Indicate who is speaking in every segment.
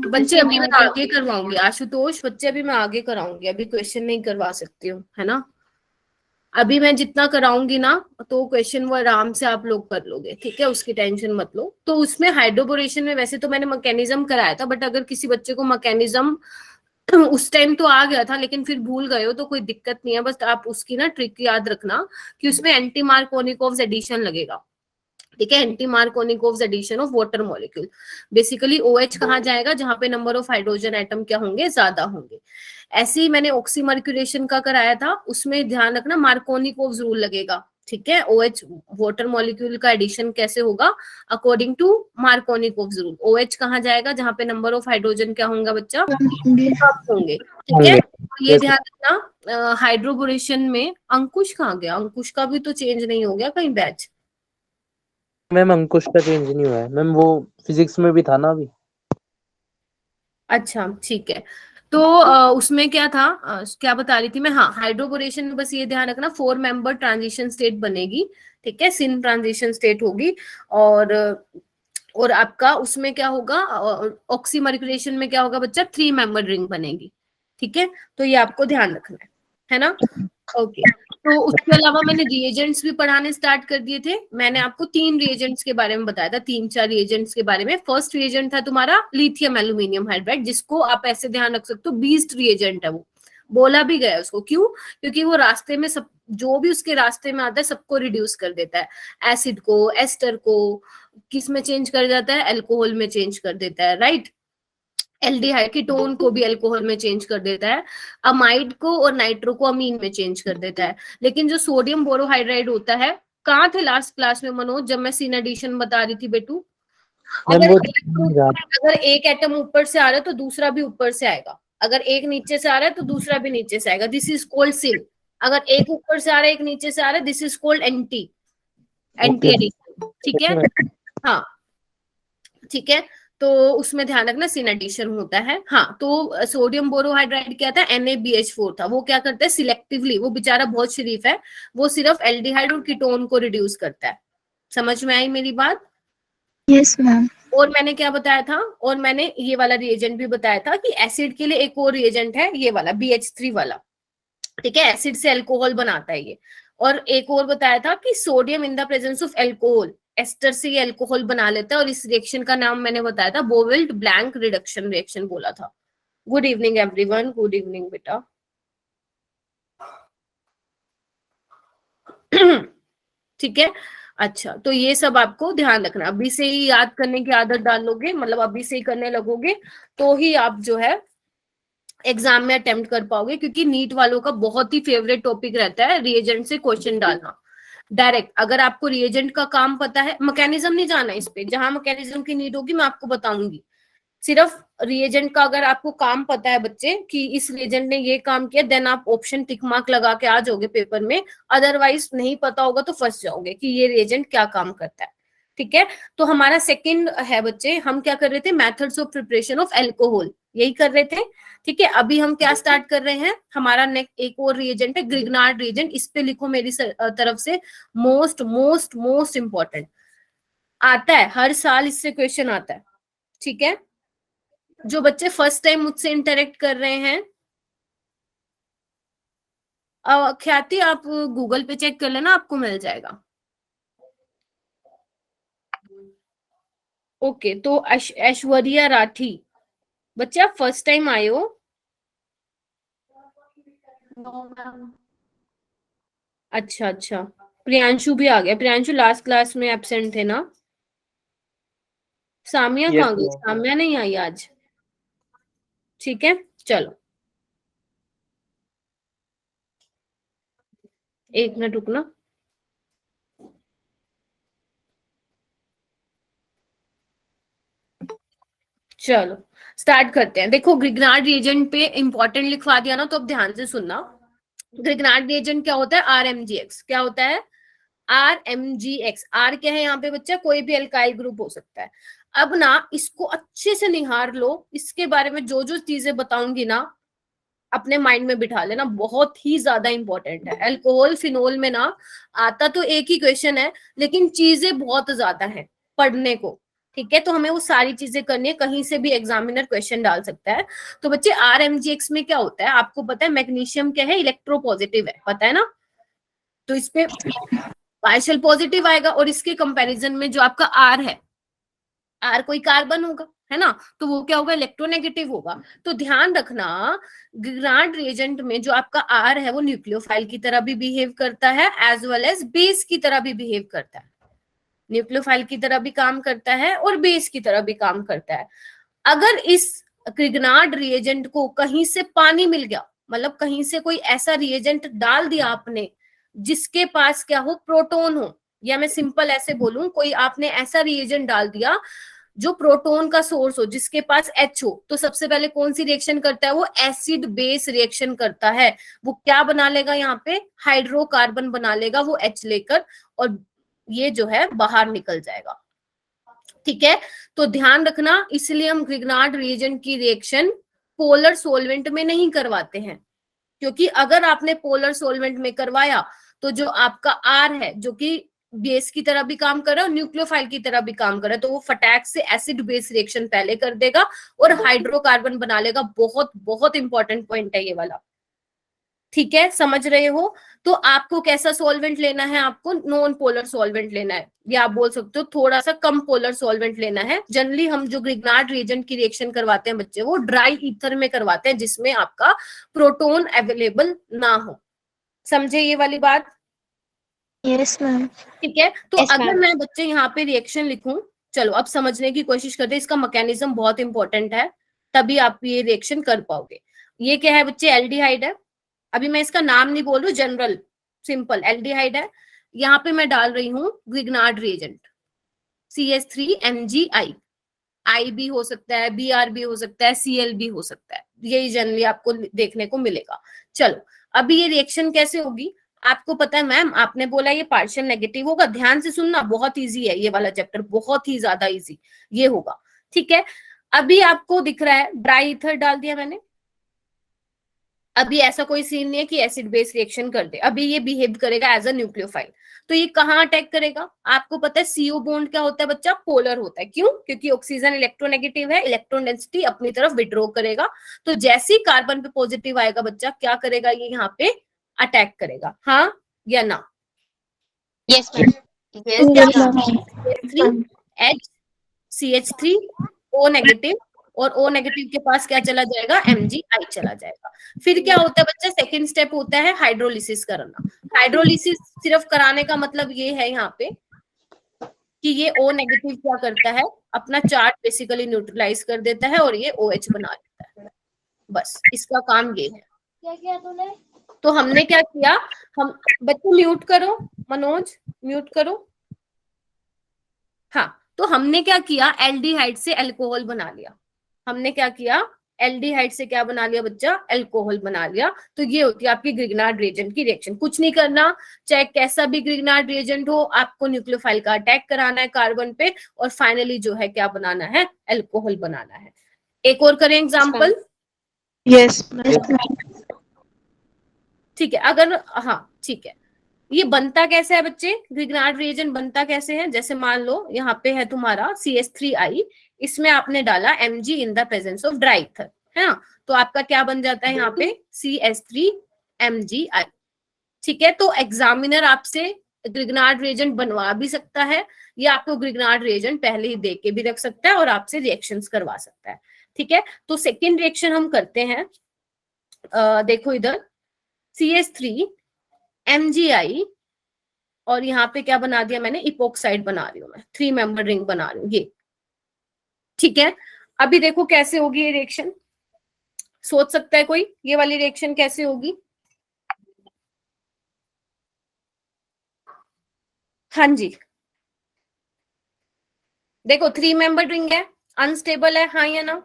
Speaker 1: बच्चे अभी मैं आगे करवाऊंगी आशुतोष, बच्चे अभी मैं आगे कराऊंगी, अभी क्वेश्चन नहीं करवा सकती हूँ, है ना। अभी मैं जितना कराऊंगी ना तो क्वेश्चन वो आराम से आप लोग कर लोगे, ठीक है, उसकी टेंशन मत लो। तो उसमें हाइड्रोबोरेशन में वैसे तो मैंने मैकेनिज्म कराया था, बट अगर किसी बच्चे को मैकेनिज्म उस टाइम तो आ गया था लेकिन फिर भूल गए हो तो कोई दिक्कत नहीं है, बस आप उसकी ना ट्रिक याद रखना कि उसमें एंटी मार्कोनिकोव एडिशन लगेगा, ठीक है, anti Markovnikov addition of water molecule. Basically OH कहाँ जाएगा, जहां पे नंबर ऑफ हाइड्रोजन एटम क्या होंगे, ज्यादा होंगे। ऐसे ही मैंने ऑक्सीमर्क्यूरेशन का कराया था, उसमें ध्यान रखना मार्कोनिकोव रूल लगेगा, ठीक है। OH वाटर मॉलिक्यूल का एडिशन कैसे होगा, according to Markovnikov rule. OH कहाँ जाएगा, जहां पे नंबर ऑफ हाइड्रोजन क्या होंगे बच्चा, कम होंगे, ठीक है। ये ध्यान रखना। हाइड्रोबोरेशन में अंकुश कहाँ गया, अंकुश का भी तो चेंज नहीं हो गया कहीं बैच।
Speaker 2: मैम अंकुश का चेंज नहीं हुआ है मैम, वो फिजिक्स में भी था ना अभी।
Speaker 1: अच्छा ठीक है। तो उसमें क्या था, क्या बता रही थी मैं, हाँ हाइड्रोबोरेशन में बस ये ध्यान रखना 4 मेंबर ट्रांजिशन स्टेट बनेगी, ठीक है, सिन ट्रांजिशन स्टेट होगी। और और आपका उसमें क्या होगा, ऑक्सीमर्क्यूरेशन में क्या होगा बच्चा, 3 मेंबर रिंग बनेगी, ठीक है। तो ये आपको ध्यान रखना है ना। ओके। तो उसके अलावा मैंने रिएजेंट्स भी पढ़ाने स्टार्ट कर दिए थे। मैंने आपको 3 रिएजेंट्स के बारे में बताया था, 3-4 रिएजेंट्स के बारे में। फर्स्ट रिएजेंट था तुम्हारा लिथियम एल्यूमिनियम हाइड्राइड, जिसको आप ऐसे ध्यान रख सकते हो बीस्ट रिएजेंट है वो, बोला भी गया उसको, क्यों, क्योंकि वो रास्ते में सब जो भी उसके रास्ते में आता है सबको रिड्यूस कर देता है, एसिड को, एस्टर को किस में चेंज कर जाता है, अल्कोहल में चेंज कर देता है, राइट। एल्डिहाइड कीटोन को भी अल्कोहल में चेंज कर देता है, अमाइड को और नाइट्रो को अमीन में चेंज कर देता है। लेकिन जो सोडियम बोरोहाइड्राइड होता है, कहाँ थे लास्ट क्लास में मनोज जब मैं सीन एडिशन बता रही थी बेटू,
Speaker 2: मैम
Speaker 1: अगर
Speaker 2: वो
Speaker 1: अगर एक एटम ऊपर से आ रहा है तो दूसरा भी ऊपर से आएगा, अगर एक नीचे से आ रहा है तो दूसरा भी नीचे से आएगा, दिस इज कोल्ड सिन। अगर एक ऊपर से आ रहा है एक नीचे से आ रहा है, this is called anti, anti
Speaker 2: okay
Speaker 1: addition, ठीक है। हाँ ठीक है। तो उसमें ध्यान रखना सिन एडिशन होता है। हाँ तो सोडियम बोरोहाइड्राइड क्या था, NaBH4 था, वो क्या करता है सिलेक्टिवली, वो बेचारा बहुत शरीफ है, वो सिर्फ एल्डिहाइड और कीटोन को रिड्यूस करता है। समझ में आई मेरी बात।
Speaker 3: Yes ma'am.
Speaker 1: और मैंने क्या बताया था, और मैंने ये वाला रिएजेंट भी बताया था कि एसिड के लिए एक और रिएजेंट है ये वाला BH3 वाला, ठीक है, एसिड से अल्कोहल बनाता है ये। और एक और बताया था कि sodium in the presence of alcohol, ester से ये अल्कोहल बना लेता है, और इस रिएक्शन का नाम मैंने बताया था बोवेल्ट ब्लैंक रिडक्शन रिएक्शन बोला था। Good evening everyone, good evening बेटा। ठीक है। अच्छा तो ये सब आपको ध्यान रखना, अभी से ही याद करने की आदत डालोगे, मतलब अभी से ही करने लगोगे तो ही आप जो है एग्जाम में अटेम्प्ट कर पाओगे, क्योंकि नीट वालों का बहुत ही फेवरेट टॉपिक रहता है रिएजेंट से क्वेश्चन डालना डायरेक्ट। अगर आपको रिएजेंट का काम पता है, मैकेनिज्म नहीं जाना इस पे, जहां मैकेनिज्म की नीड होगी मैं आपको बताऊंगी, सिर्फ रिएजेंट का अगर आपको काम पता है बच्चे कि इस रिएजेंट ने ये काम किया, देन आप ऑप्शन टिक मार्क लगा के आ जाओगे पेपर में। अदरवाइज नहीं पता होगा तो फंस जाओगे कि ये रिएजेंट क्या काम करता है, ठीक है। तो हमारा सेकंड है बच्चे, हम क्या कर रहे थे, methods of preparation of alcohol, यही कर रहे थे, ठीक है। अभी हम क्या स्टार्ट कर रहे हैं, हमारा नेक्स्ट एक और रिएजेंट है ग्रिग्नार्ड रिएजेंट, इस पे लिखो मेरी तरफ से, मोस्ट मोस्ट मोस्ट इंपॉर्टेंट, आता है हर साल इससे क्वेश्चन आता है, ठीक है। जो बच्चे फर्स्ट टाइम मुझसे इंटरेक्ट कर रहे हैं, ख्याति आप गूगल पे चेक कर लेना, आपको मिल जाएगा। ओके तो ऐश्वर्या राठी, बच्चे आप फर्स्ट टाइम आए हो। अच्छा अच्छा, प्रियांशु भी आ गया, प्रियांशु लास्ट क्लास में एब्सेंट थे ना। सामिया
Speaker 2: यस
Speaker 1: कहाँ गई, सामिया नहीं आई आज, ठीक है। चलो एक मिनट रुकना। चलो स्टार्ट करते हैं। देखो ग्रिग्नार्ड रिएजेंट पे इंपॉर्टेंट लिखवा दिया ना, तो अब ध्यान से सुनना। ग्रिग्नार्ड रिएजेंट क्या होता है, RMGX, क्या होता है RMGX। आर क्या है यहाँ पे बच्चा, कोई भी अल्काइल ग्रुप हो सकता है। अब ना इसको अच्छे से निहार लो, इसके बारे में जो जो चीजें बताऊंगी ना अपने माइंड में बिठा लेना, बहुत ही ज्यादा इंपॉर्टेंट है। अल्कोहल फिनोल में ना आता तो एक ही क्वेश्चन है, लेकिन चीजें बहुत ज्यादा है पढ़ने को, ठीक है, तो हमें वो सारी चीजें करनी है, कहीं से भी एग्जामिनर क्वेश्चन डाल सकता है। तो बच्चे RMgx में क्या होता है आपको पता है, मैग्नीशियम क्या है, इलेक्ट्रोपॉजिटिव है, पता है ना, तो इस पे पार्शियल पॉजिटिव आएगा, और इसके कंपैरिजन में जो आपका R है, R कोई कार्बन होगा, है ना, तो वो क्या होगा, इलेक्ट्रोनेगेटिव होगा। तो ध्यान रखना ग्रिग्नार्ड रिएजेंट में जो आपका R है वो न्यूक्लियोफाइल की तरह भी बिहेव करता है, एज वेल एज बेस की तरह भी बिहेव करता है, न्यूक्लियोफाइल की तरह भी काम करता है और बेस की तरह भी काम करता है। अगर इस ग्रिग्नार्ड रिएजेंट को कहीं से पानी मिल गया, मतलब कहीं से कोई ऐसा रिएजेंट डाल दिया आपने जिसके पास क्या हो, प्रोटोन हो, या मैं सिंपल ऐसे बोलूं, कोई आपने ऐसा रिएजेंट डाल दिया जो प्रोटोन का सोर्स हो, जिसके पास H हो, तो सबसे पहले कौन सी रिएक्शन करता है, वो एसिड बेस रिएक्शन करता है। वो क्या बना लेगा, यहाँ पे हाइड्रोकार्बन बना लेगा वो H लेकर, और ये जो है बाहर निकल जाएगा। ठीक है, तो ध्यान रखना, इसलिए हम ग्रिग्नार्ड रिएजेंट की रिएक्शन पोलर सोलवेंट में नहीं करवाते हैं, क्योंकि अगर आपने पोलर सोलवेंट में करवाया तो जो आपका R है, जो कि बेस की तरह भी काम कर रहा है और न्यूक्लियोफाइल की तरह भी काम कर रहा है, तो वो फटाक से एसिड बेस रिएक्शन पहले कर देगा और हाइड्रोकार्बन बना लेगा। बहुत बहुत इंपॉर्टेंट पॉइंट है ये वाला। ठीक है, समझ रहे हो। तो आपको कैसा सॉल्वेंट लेना है, आपको नॉन पोलर सॉल्वेंट लेना है, या आप बोल सकते हो थोड़ा सा कम पोलर सॉल्वेंट लेना है। जनरली हम जो ग्रिग्नार्ड रिएजेंट की रिएक्शन करवाते हैं बच्चे, वो ड्राई ईथर में करवाते हैं, जिसमें आपका प्रोटोन अवेलेबल ना हो। समझे ये वाली बात?
Speaker 3: Yes ma'am.
Speaker 1: ठीक है, तो
Speaker 3: Yes,
Speaker 1: अगर
Speaker 3: ma'am.
Speaker 1: मैं बच्चे यहाँ पे रिएक्शन लिखूं, चलो अब समझने की कोशिश करते हैं, इसका मैकेनिज्म बहुत इंपॉर्टेंट है, तभी आप ये रिएक्शन कर पाओगे। ये क्या है बच्चे, एल्डिहाइड है, अभी मैं इसका नाम नहीं बोल रही हूँ, जनरल सिंपल एल्डिहाइड है। यहाँ पे मैं डाल रही हूँ ग्रिग्नार्ड रिएजेंट CH3MgI, आई भी हो सकता है, Br भी हो सकता है, Cl भी हो सकता है, यही जनरली आपको देखने को मिलेगा। चलो अभी ये रिएक्शन कैसे होगी आपको पता है मैम, आपने बोला ये पार्शियल नेगेटिव होगा, ध्यान से सुनना, बहुत इजी है ये वाला चैप्टर, बहुत ही ज्यादा इजी ये होगा। ठीक है, अभी आपको दिख रहा है ड्राई ईथर डाल दिया मैंने, अभी ऐसा कोई सीन नहीं है कि एसिड बेस रिएक्शन कर दे, अभी ये बिहेव करेगा एज अ न्यूक्लियोफाइल। तो ये कहाँ अटैक करेगा, आपको पता है CO बॉन्ड क्या होता है बच्चा, पोलर होता है। क्यों? क्योंकि ऑक्सीजन इलेक्ट्रोनेगेटिव है, इलेक्ट्रॉन डेंसिटी अपनी तरफ विड्रॉ करेगा। तो जैसे ही कार्बन पे पॉजिटिव आएगा बच्चा, क्या करेगा, ये यहाँ पे अटैक करेगा, हाँ या ना?
Speaker 3: Yes ma'am.
Speaker 1: तो क्या CH3 O नेगेटिव, और O नेगेटिव के पास क्या चला जाएगा, MgI चला जाएगा। फिर क्या होता है बच्चा, सेकंड स्टेप होता है हाइड्रोलिसिस करना। हाइड्रोलिसिस सिर्फ कराने का मतलब ये है यहाँ पे कि ये O नेगेटिव क्या करता है, अपना चार्ज बेसिकली न्यूट्रलाइज कर देता है और ये OH बना देता है, बस इसका काम ये है।
Speaker 3: क्या किया तूने?
Speaker 1: तो हमने क्या किया, हम बच्चे म्यूट करो, मनोज म्यूट करो। हाँ, तो हमने क्या किया, एल्डिहाइड से अल्कोहल बना लिया। हमने क्या किया, एल्डिहाइड से क्या बना लिया बच्चा, अल्कोहल बना लिया। तो ये होती है आपकी ग्रिग्नार्ड रिएजेंट की रिएक्शन। कुछ नहीं करना, चाहे कैसा भी ग्रिग्नार्ड रिएजेंट हो, आपको न्यूक्लियोफाइल का अटैक कराना है कार्बन पे, और फाइनली जो है क्या बनाना है, अल्कोहल बनाना है। एक और करें एग्जाम्पल।
Speaker 3: यस।
Speaker 1: ठीक है, अगर हाँ ठीक है, ये बनता कैसे है बच्चे, ग्रिग्नार्ड रिएजेंट बनता कैसे है, जैसे मान लो यहाँ पे है तुम्हारा CH3I, इसमें आपने डाला Mg in the presence of dry ether, है ना, तो आपका क्या बन जाता है यहाँ पे CH3MgI। ठीक है, तो एग्जामिनर आपसे ग्रिग्नार्ड रिएजेंट बनवा भी सकता है, या आपको ग्रिग्नार्ड रिएजेंट पहले ही दे के भी रख सकता है और आपसे रिएक्शंस करवा सकता है। ठीक है, तो सेकेंड रिएक्शन हम करते हैं, देखो इधर CH3MgI, और यहाँ पे क्या बना दिया मैंने, इपोक्साइड बना रही हूँ मैं, 3 मेंबर रिंग बना रही हूँ ये। ठीक है, अभी देखो कैसे होगी ये रिएक्शन, सोच सकता है कोई ये वाली रिएक्शन कैसे होगी? हाँ जी, देखो 3 मेंबर रिंग है, अनस्टेबल है, हाँ या ना?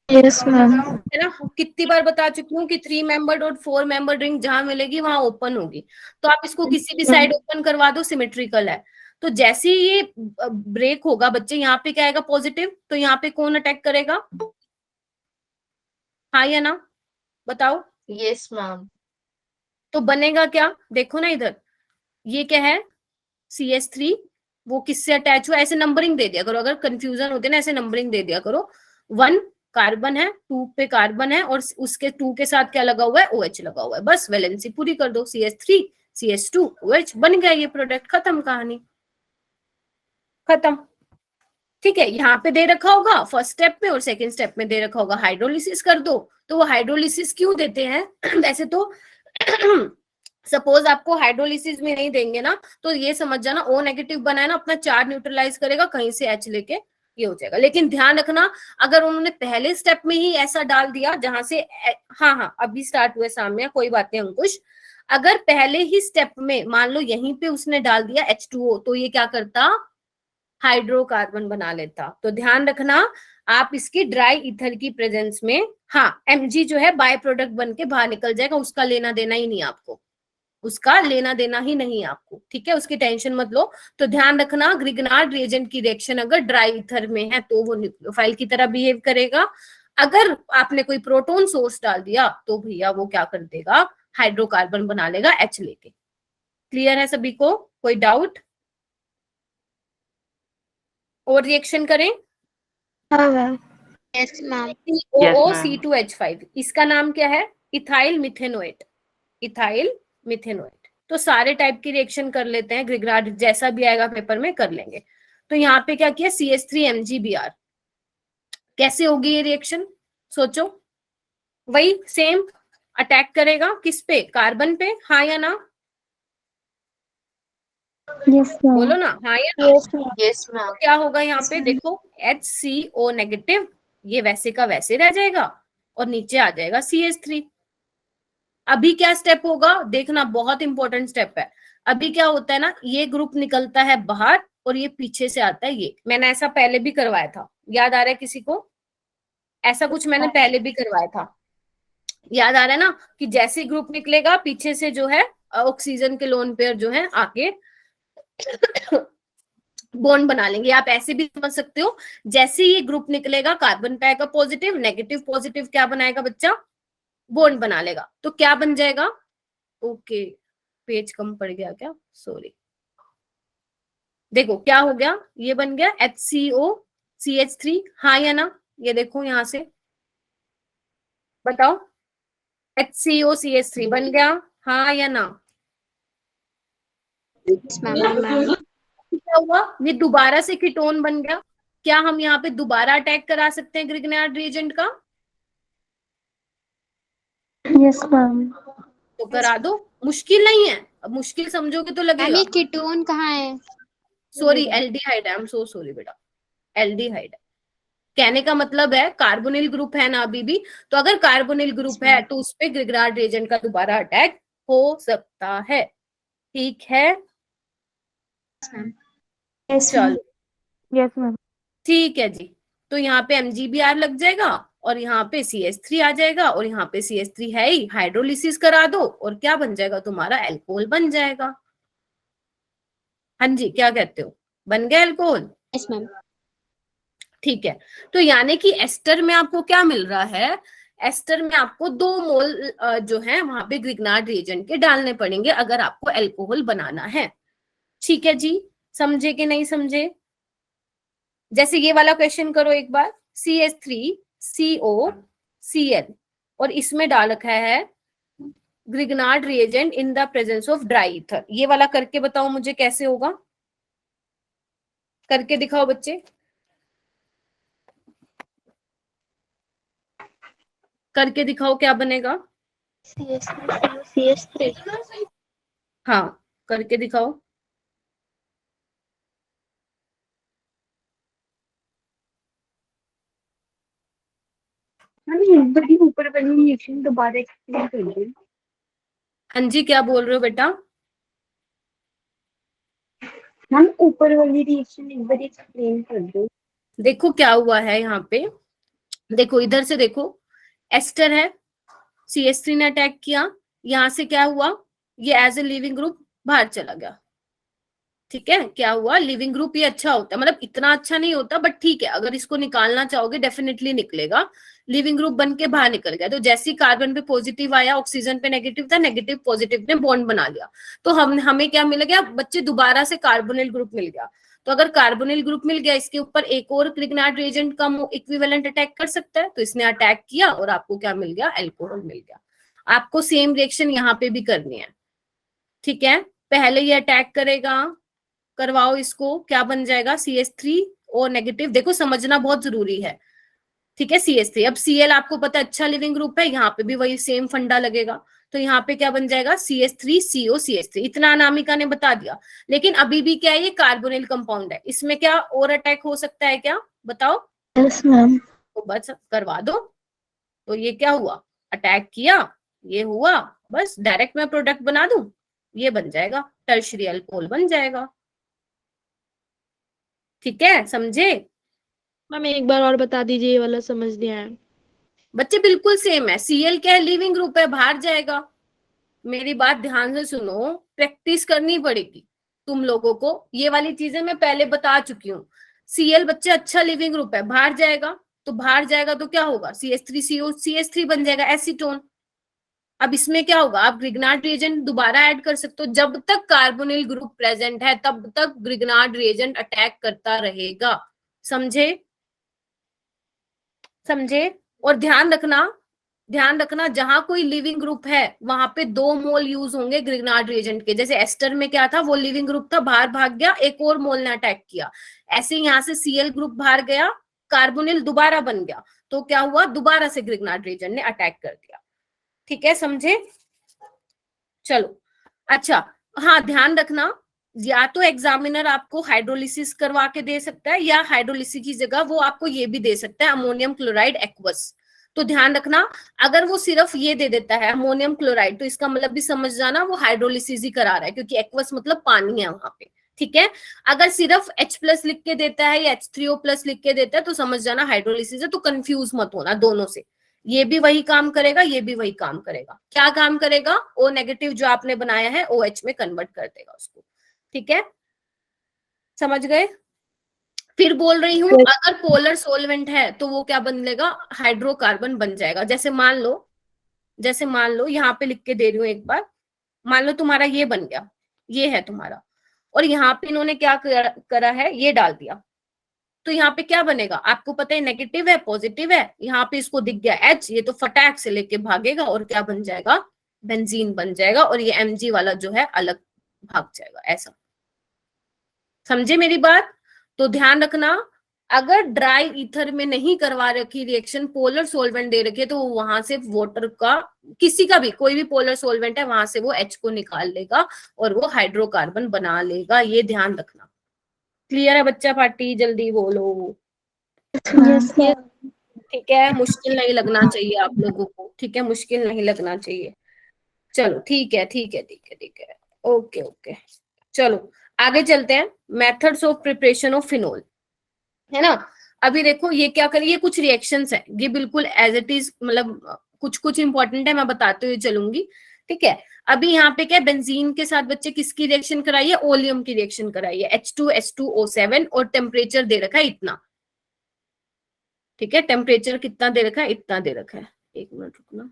Speaker 3: Yes ma'am.
Speaker 1: है ना, कितनी बार बता चुकी हूँ कि 3 मेंबर्ड और 4 मेंबर्ड रिंग जहां मिलेगी वहां ओपन होगी। तो आप इसको किसी भी साइड ओपन करवा दो, सिमेट्रिकल है। तो जैसे ही ये ब्रेक होगा बच्चे, यहाँ पे क्या आएगा, पॉजिटिव, तो यहाँ पे कौन अटैक करेगा, हाँ या ना, बताओ?
Speaker 3: Yes ma'am.
Speaker 1: तो बनेगा क्या, देखो ना इधर, ये क्या है CH3 वो किससे अटैच हुआ, ऐसे नंबरिंग दे दिया करो, अगर कंफ्यूजन होते ना ऐसे नंबरिंग दे दिया करो। 1 कार्बन है, 2 पे कार्बन है और उसके 2 के साथ क्या लगा हुआ है, OH लगा हुआ है, बस वैलेंसी पूरी कर दो, CH3 CH2 OH, बन गया ये प्रोडक्ट, खत्म कहानी, खत्म। ठीक है, यहाँ पे दे रखा होगा फर्स्ट स्टेप में और सेकंड स्टेप में दे रखा होगा हाइड्रोलिसिस कर दो। तो वो हाइड्रोलिसिस क्यों देते हैं वैसे तो सपोज आपको हाइड्रोलिसिस में नहीं देंगे ना, तो ये समझ जाना O नेगेटिव बनाए ना, अपना चार्ज न्यूट्रलाइज करेगा, कहीं से H लेके ये हो जाएगा। लेकिन ध्यान रखना, अगर उन्होंने पहले स्टेप में ही ऐसा डाल दिया जहां से, हाँ हाँ अभी स्टार्ट हुए सामने, कोई बात नहीं अंकुश, अगर पहले ही स्टेप में मान लो यहीं पे उसने डाल दिया H2O, तो ये क्या करता, हाइड्रोकार्बन बना लेता। तो ध्यान रखना, आप इसकी ड्राई ईथर की प्रेजेंस में, हाँ Mg जो है बाय प्रोडक्ट बन के बाहर निकल जाएगा, उसका लेना देना ही नहीं आपको, उसका लेना देना ही नहीं आपको, ठीक है, उसकी टेंशन मत लो। तो ध्यान रखना, ग्रिग्नार्ड रिएजेंट की रिएक्शन अगर ड्राई ईथर में है तो वो न्यूक्लियोफाइल की तरह बिहेव करेगा, अगर आपने कोई प्रोटॉन सोर्स डाल दिया तो भैया वो क्या कर देगा, हाइड्रोकार्बन बना लेगा H लेके। क्लियर है सभी को, कोई डाउट? और रिएक्शन करें?
Speaker 3: हाँ मैम। Yes ma'am.
Speaker 1: COOC2H5, इसका नाम क्या है, इथाइल मिथेनोएट, इथाइल मिथेनोएट। तो सारे टाइप की रिएक्शन कर लेते हैं, ग्रिग्नार्ड जैसा भी आएगा पेपर में कर लेंगे। तो यहाँ पे क्या किया, CH3MgBr, कैसे होगी ये रिएक्शन, सोचो, वही सेम अटैक करेगा किस पे, कार्बन पे, हाँ या ना,
Speaker 3: यस मैम।
Speaker 1: बोलो ना, हाँ या ना।
Speaker 3: Yes ma'am. Yes ma'am.
Speaker 1: क्या होगा यहाँ पे, देखो HCO नेगेटिव, ये वैसे का वैसे रह जाएगा और नीचे आ जाएगा CH3। अभी क्या स्टेप होगा देखना, बहुत इंपॉर्टेंट स्टेप है। अभी क्या होता है ना, ये ग्रुप निकलता है बाहर और ये पीछे से आता है, ये मैंने ऐसा पहले भी करवाया था, याद आ रहा है किसी को, ऐसा कुछ मैंने पहले भी करवाया था, याद आ रहा है ना, कि जैसे ग्रुप निकलेगा पीछे से जो है ऑक्सीजन के लोन पेयर जो है आके बॉन्ड बना लेंगे। आप ऐसे भी समझ सकते हो, जैसे ये ग्रुप निकलेगा कार्बन पे आएगा पॉजिटिव, नेगेटिव पॉजिटिव क्या बनाएगा बच्चा, बॉन्ड बना लेगा। तो क्या बन जाएगा, ओके पेज कम पड़ गया क्या, सॉरी, देखो क्या हो गया, ये बन गया HCO CH3, हाँ या ना, ये देखो यहां से बताओ, HCO CH3 बन गया, हाँ या ना। क्या हुआ, ये दोबारा से कीटोन बन गया, क्या हम यहाँ पे दोबारा अटैक करा सकते हैं ग्रिग्नार्ड रिएजेंट का?
Speaker 3: Yes ma'am.
Speaker 1: तो करा दो, मुश्किल नहीं है, अब मुश्किल समझोगे तो लगेगा।
Speaker 4: ये कीटोन कहाँ है?
Speaker 1: Sorry aldehyde, I am so sorry बेटा, एल्डिहाइड। कहने का मतलब है कार्बोनिल ग्रुप है ना अभी भी, तो अगर कार्बोनिल ग्रुप है तो उस पे ग्रिग्नार्ड रिएजेंट का दोबारा अटैक हो सकता है, ठीक है, चलो
Speaker 3: यस मैम।
Speaker 1: ठीक है जी। तो यहाँ पे MgBr लग जाएगा और यहाँ पे CH3 आ जाएगा और यहाँ पे CH3 है ही, हाइड्रोलिसिस करा दो और क्या बन जाएगा तुम्हारा, एल्कोहल बन जाएगा। हाँ जी क्या कहते हो, बन गया एल्कोहल?
Speaker 4: Yes ma'am.
Speaker 1: ठीक है, तो यानी कि एस्टर में आपको क्या मिल रहा है, एस्टर में आपको 2 मोल जो है वहां पे ग्रिग्नार्ड रिएजेंट के डालने पड़ेंगे अगर आपको एल्कोहल बनाना है। ठीक है जी, समझे कि नहीं समझे? जैसे ये वाला क्वेश्चन करो एक बार, CH3COCl और इसमें डाल रखा है Grignard reagent in the presence of dry ether, ये वाला करके बताओ मुझे कैसे होगा, करके दिखाओ बच्चे, करके दिखाओ क्या बनेगा,
Speaker 3: CH3
Speaker 1: हाँ करके दिखाओ।
Speaker 3: बड़ी ऊपर वाली रिएक्शन दोबारा एक्सप्लेन कर दो।
Speaker 1: हाँ जी क्या बोल रहे हो बेटा?
Speaker 3: मैम ऊपर वाली रिएक्शन एक बार एक्सप्लेन कर दो।
Speaker 1: देखो क्या हुआ है यहाँ पे, देखो इधर से देखो, एस्टर है, CH3 ने अटैक किया, यहाँ से क्या हुआ, ये एज ए लिविंग ग्रुप बाहर चला गया, ठीक है, क्या हुआ, लिविंग ग्रुप ये अच्छा होता है, मतलब इतना अच्छा नहीं होता बट ठीक है, अगर इसको निकालना चाहोगे डेफिनेटली निकलेगा, लिविंग ग्रुप बन के बाहर निकल गया। तो जैसे ही कार्बन पे पॉजिटिव आया, ऑक्सीजन पे नेगेटिव था, नेगेटिव पॉजिटिव ने बॉन्ड बना लिया, तो हमें क्या मिल गया बच्चे, दोबारा से कार्बोनिल ग्रुप मिल गया। तो अगर कार्बोनिल ग्रुप मिल गया, इसके ऊपर एक और ग्रिग्नार्ड रिएजेंट का इक्विवेलेंट अटैक कर सकता है, तो इसने अटैक किया और आपको क्या मिल गया, अल्कोहल मिल गया। आपको सेम रिएक्शन यहाँ पे भी करनी है, ठीक है। पहले ये अटैक करेगा, करवाओ इसको, क्या बन जाएगा, CH3O नेगेटिव। देखो समझना बहुत जरूरी है, ठीक है। CH3, अब Cl आपको पता है अच्छा लिविंग ग्रुप है, यहाँ पे भी वही सेम फंडा लगेगा, तो यहाँ पे क्या बन जाएगा, CH3CO CH3। इतना अनामिका ने बता दिया, लेकिन अभी भी क्या है, ये कार्बोनिल कंपाउंड है, इसमें क्या और अटैक हो सकता है क्या, बताओ।
Speaker 3: Yes ma'am.
Speaker 1: तो बस करवा दो। तो ये क्या हुआ, अटैक किया, ये हुआ, बस डायरेक्ट मैं प्रोडक्ट बना दूं, ये बन जाएगा, टर्शियरी अल्कोहल बन जाएगा, ठीक है, समझे।
Speaker 4: मैम एक बार और बता दीजिए, ये वाला समझ नहीं आया।
Speaker 1: बच्चे बिल्कुल सेम है, Cl क्या है, लिविंग ग्रुप है, बाहर जाएगा। मेरी बात ध्यान से सुनो, प्रैक्टिस करनी पड़ेगी तुम लोगों को, ये वाली चीजें मैं पहले बता चुकी हूँ। Cl बच्चे अच्छा लिविंग ग्रुप है, बाहर जाएगा, तो बाहर जाएगा तो क्या होगा, CH3CO CH3 बन जाएगा, एसीटोन। अब इसमें क्या होगा, आप ग्रिग्नार्ड रिएजेंट दोबारा ऐड कर सकते हो, जब तक कार्बोनिल ग्रुप प्रेजेंट है तब तक ग्रिग्नार्ड रिएजेंट अटैक करता रहेगा, समझे, समझे। और ध्यान रखना जहां कोई लिविंग ग्रुप है वहां पे 2 मोल यूज होंगे ग्रिग्नार्ड रिएजेंट के। जैसे एस्टर में क्या था, वो लिविंग ग्रुप था, बाहर भाग गया, एक और मोल ने अटैक किया। ऐसे यहाँ से Cl ग्रुप बाहर गया, कार्बोनिल दोबारा बन गया, तो क्या हुआ, दोबारा से ग्रिग्नार्ड रिएजेंट ने अटैक कर दिया, ठीक है, समझे। चलो अच्छा, हाँ ध्यान रखना, या तो एग्जामिनर आपको हाइड्रोलिसिस करवा के दे सकता है, या हाइड्रोलिसिस की जगह वो आपको ये भी दे सकता है, अमोनियम क्लोराइड एक्वस। तो ध्यान रखना, अगर वो सिर्फ ये दे देता है अमोनियम क्लोराइड, तो इसका मतलब भी समझ जाना वो हाइड्रोलिसिस ही करा रहा है, क्योंकि एक्वस मतलब पानी है वहां पे, ठीक है। अगर सिर्फ H+ लिख के देता है या H3O+ लिख के देता है तो समझ जाना हाइड्रोलिसिस है। तो कंफ्यूज मत होना दोनों से, ये भी वही काम करेगा, ये भी वही काम करेगा। क्या काम करेगा, O नेगेटिव जो आपने बनाया है OH में कन्वर्ट कर देगा उसको, ठीक है, समझ गए। फिर बोल रही हूं, अगर पोलर सोलवेंट है तो वो क्या बनेगा, हाइड्रोकार्बन बन जाएगा। जैसे मान लो यहाँ पे लिख के दे रही हूँ एक बार, मान लो तुम्हारा ये बन गया, ये है तुम्हारा, और यहाँ पे इन्होंने क्या करा है, ये डाल दिया, तो यहाँ पे क्या बनेगा, आपको पता है नेगेटिव है पॉजिटिव है, यहाँ पे इसको दिख गया H, ये तो फटाक से लेके भागेगा और क्या बन जाएगा, बेंजीन बन जाएगा, और ये Mg वाला जो है अलग भाग जाएगा, ऐसा, समझे मेरी बात। तो ध्यान रखना, अगर ड्राई ईथर में नहीं करवा रखी रिएक्शन, पोलर सोलवेंट दे रखे, तो वहां से वाटर का, किसी का भी कोई भी पोलर सोलवेंट है, वहां से वो H को निकाल लेगा और वो हाइड्रोकार्बन बना लेगा, ये ध्यान रखना। क्लियर है बच्चा पार्टी, जल्दी बोलो।
Speaker 3: Yes ma'am.
Speaker 1: ठीक है, मुश्किल नहीं लगना चाहिए आप लोगों को, ठीक है, मुश्किल नहीं लगना चाहिए। चलो ठीक है, ठीक है, ठीक है, ठीक है, ओके ओके। चलो आगे चलते हैं, methods of preparation of phenol, है ना। अभी देखो ये क्या करिए, ये कुछ रिएक्शंस है, ये बिल्कुल एज इट इज, मतलब कुछ कुछ इंपॉर्टेंट है, मैं बताते हुए चलूंगी, ठीक है। अभी यहाँ पे क्या, बेंजीन के साथ बच्चे किसकी रिएक्शन कराइए, ओलियम की रिएक्शन कराइए, H2H2O7, और टेम्परेचर दे रखा है इतना, ठीक है, टेम्परेचर कितना दे रखा है, इतना दे रखा है, एक मिनट रुकना,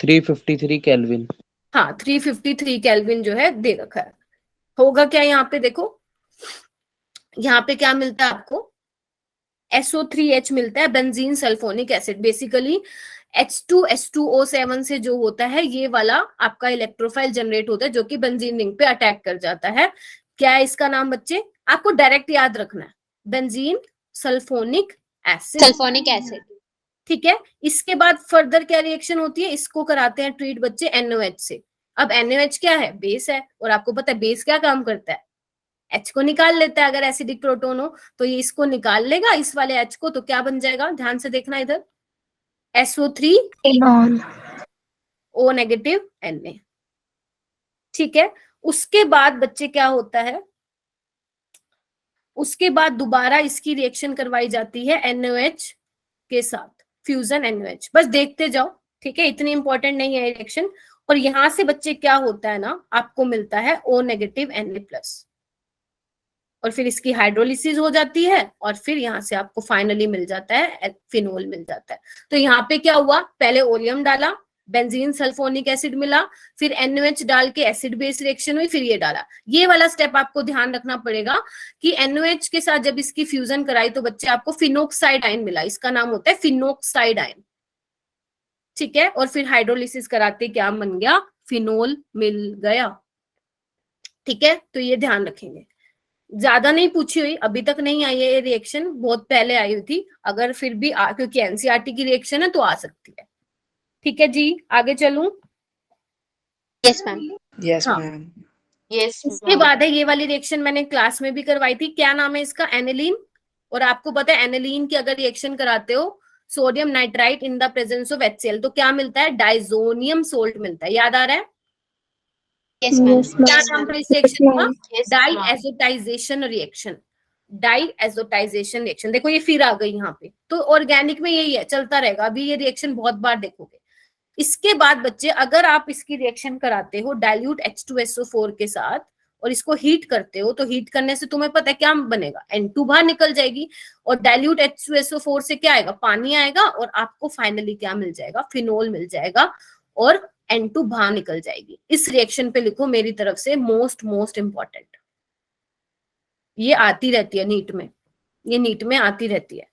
Speaker 2: 353 केल्विन।
Speaker 1: हाँ 353 केल्विन जो है दे रखा है। होगा क्या, यहाँ पे देखो, यहाँ पे क्या मिलता है आपको, SO3H मिलता है, benzene sulphonic acid. Basically H2H2O7 से जो होता है ये वाला आपका इलेक्ट्रोफाइल जनरेट होता है, जो कि बेंजीन रिंग पे अटैक कर जाता है। क्या है इसका नाम बच्चे, आपको डायरेक्ट याद रखना है, बेंजीन सल्फोनिक एसिड, ठीक है। इसके बाद फर्दर क्या रिएक्शन होती है, इसको कराते हैं ट्रीट बच्चे NOH से। अब NOH क्या है, बेस है, और आपको पता है बेस क्या काम करता है, H को निकाल लेता है, अगर एसिडिक प्रोटोन हो तो ये इसको निकाल लेगा, इस वाले H को, तो क्या बन जाएगा, ध्यान से देखना इधर, SO3
Speaker 3: phenol.
Speaker 1: O negative Na, ठीक है। उसके बाद बच्चे क्या होता है, उसके बाद दोबारा इसकी रिएक्शन करवाई जाती है NOH के साथ, फ्यूजन NOH, बस देखते जाओ, ठीक है, इतनी इंपॉर्टेंट नहीं है रिएक्शन। और यहां से बच्चे क्या होता है ना, आपको मिलता है O नेगेटिव Na+, और फिर इसकी हाइड्रोलिसिस हो जाती है, और फिर यहाँ से आपको फाइनली मिल जाता है फिनोल मिल जाता है। तो यहाँ पे क्या हुआ, पहले ओलियम डाला, बेंजीन सल्फोनिक एसिड मिला, फिर NaOH डाल के एसिड बेस रिएक्शन हुई, फिर ये डाला। ये वाला स्टेप आपको ध्यान रखना पड़ेगा कि NaOH के साथ जब इसकी फ्यूजन कराई तो बच्चे आपको फिनोक्साइड आयन मिला, इसका नाम होता है फिनोक्साइड आयन, ठीक है। और फिर हाइड्रोलिसिस कराते क्या बन गया, फिनोल मिल गया, ठीक है। तो ये ध्यान रखेंगे। ज्यादा नहीं पूछी हुई, अभी तक नहीं आई है ये रिएक्शन, बहुत पहले आई हुई थी, अगर फिर भी क्योंकि एनसीईआरटी की रिएक्शन है तो आ सकती है, ठीक है जी। आगे चलूं?
Speaker 5: Yes ma'am.
Speaker 6: यस
Speaker 1: हाँ।
Speaker 6: मैम।
Speaker 5: यस
Speaker 1: इसके बाद है ये वाली रिएक्शन, मैंने क्लास में भी करवाई थी, क्या नाम है इसका, एनिलीन। और आपको पता है एनिलीन की अगर रिएक्शन कराते हो sodium nitrite in the presence of HCl तो क्या मिलता है, डाइजोनियम सोल्ट मिलता है, याद आ रहा है?
Speaker 5: Yes ma'am.
Speaker 1: क्या नाम था इस रिएक्शन का,
Speaker 5: Yes,
Speaker 1: di
Speaker 5: ma'am.
Speaker 1: Azotization reaction. Diazotization reaction, देखो ये फिर आ गई यहाँ पे। तो ऑर्गेनिक में यही है, चलता रहेगा, अभी ये रिएक्शन बहुत बार देखोगे। इसके बाद बच्चे अगर आप इसकी रिएक्शन कराते हो डाइल्यूट H2SO4 के साथ और इसको हीट करते हो तो हीट करने से तुम्हें पता है क्या बनेगा, N2 बाहर निकल जाएगी और डाइल्यूट H2SO4 से क्या आएगा, पानी आएगा और आपको फाइनली क्या मिल जाएगा, फिनोल मिल जाएगा और N2 बाहर निकल जाएगी। इस रिएक्शन पे लिखो मेरी तरफ से मोस्ट इंपॉर्टेंट, ये आती रहती है नीट में, ये नीट में आती रहती है।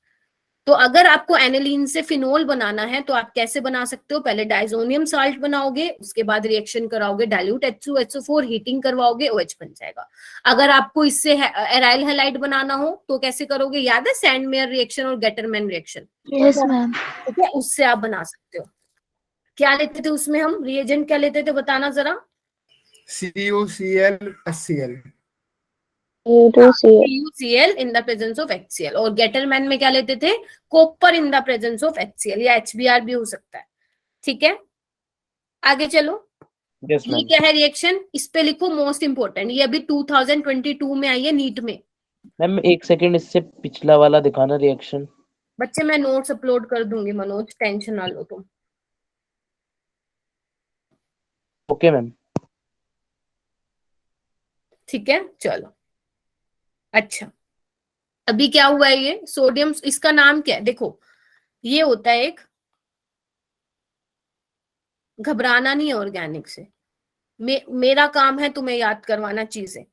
Speaker 1: तो अगर आपको एनिलीन से फिनोल बनाना है तो आप कैसे बना सकते हो, पहले डाइजोनियम साल्ट बनाओगे, उसके बाद रिएक्शन कराओगे डाइल्यूट H2SO4, हीटिंग करवाओगे, OH बन जाएगा। अगर आपको इससे एराइल हैलाइड बनाना हो तो कैसे करोगे, याद है सैंडमेयर रिएक्शन और गेटरमैन रिएक्शन,
Speaker 4: यस मैम।
Speaker 1: ठीक है, उससे आप बना सकते हो। क्या लेते थे उसमें हम, रिएजेंट क्या लेते थे बताना जरा,
Speaker 6: CuCl HCl।
Speaker 1: CuCl in the presence of HCl। और गेटरमैन में क्या लेते थे, copper in the presence of HCl, या HBr भी हो सकता है, ठीक है। आगे चलो,
Speaker 2: यस
Speaker 1: ये
Speaker 2: मैम।
Speaker 1: क्या है रिएक्शन, इस पे लिखो मोस्ट इंपोर्टेंट, ये अभी 2022 में आई है नीट में।
Speaker 2: मैम एक सेकंड, इससे पिछला वाला दिखाना रिएक्शन।
Speaker 1: बच्चे मैं नोट्स अपलोड कर दूंगी, मनोज टेंशन ना लो तुम,
Speaker 2: ओके मैम।
Speaker 1: ठीक है। चलो अच्छा, अभी क्या हुआ है, ये सोडियम, इसका नाम क्या है, देखो ये होता है एक, घबराना नहीं है ऑर्गेनिक से, मेरा काम है तुम्हें याद करवाना चीजें,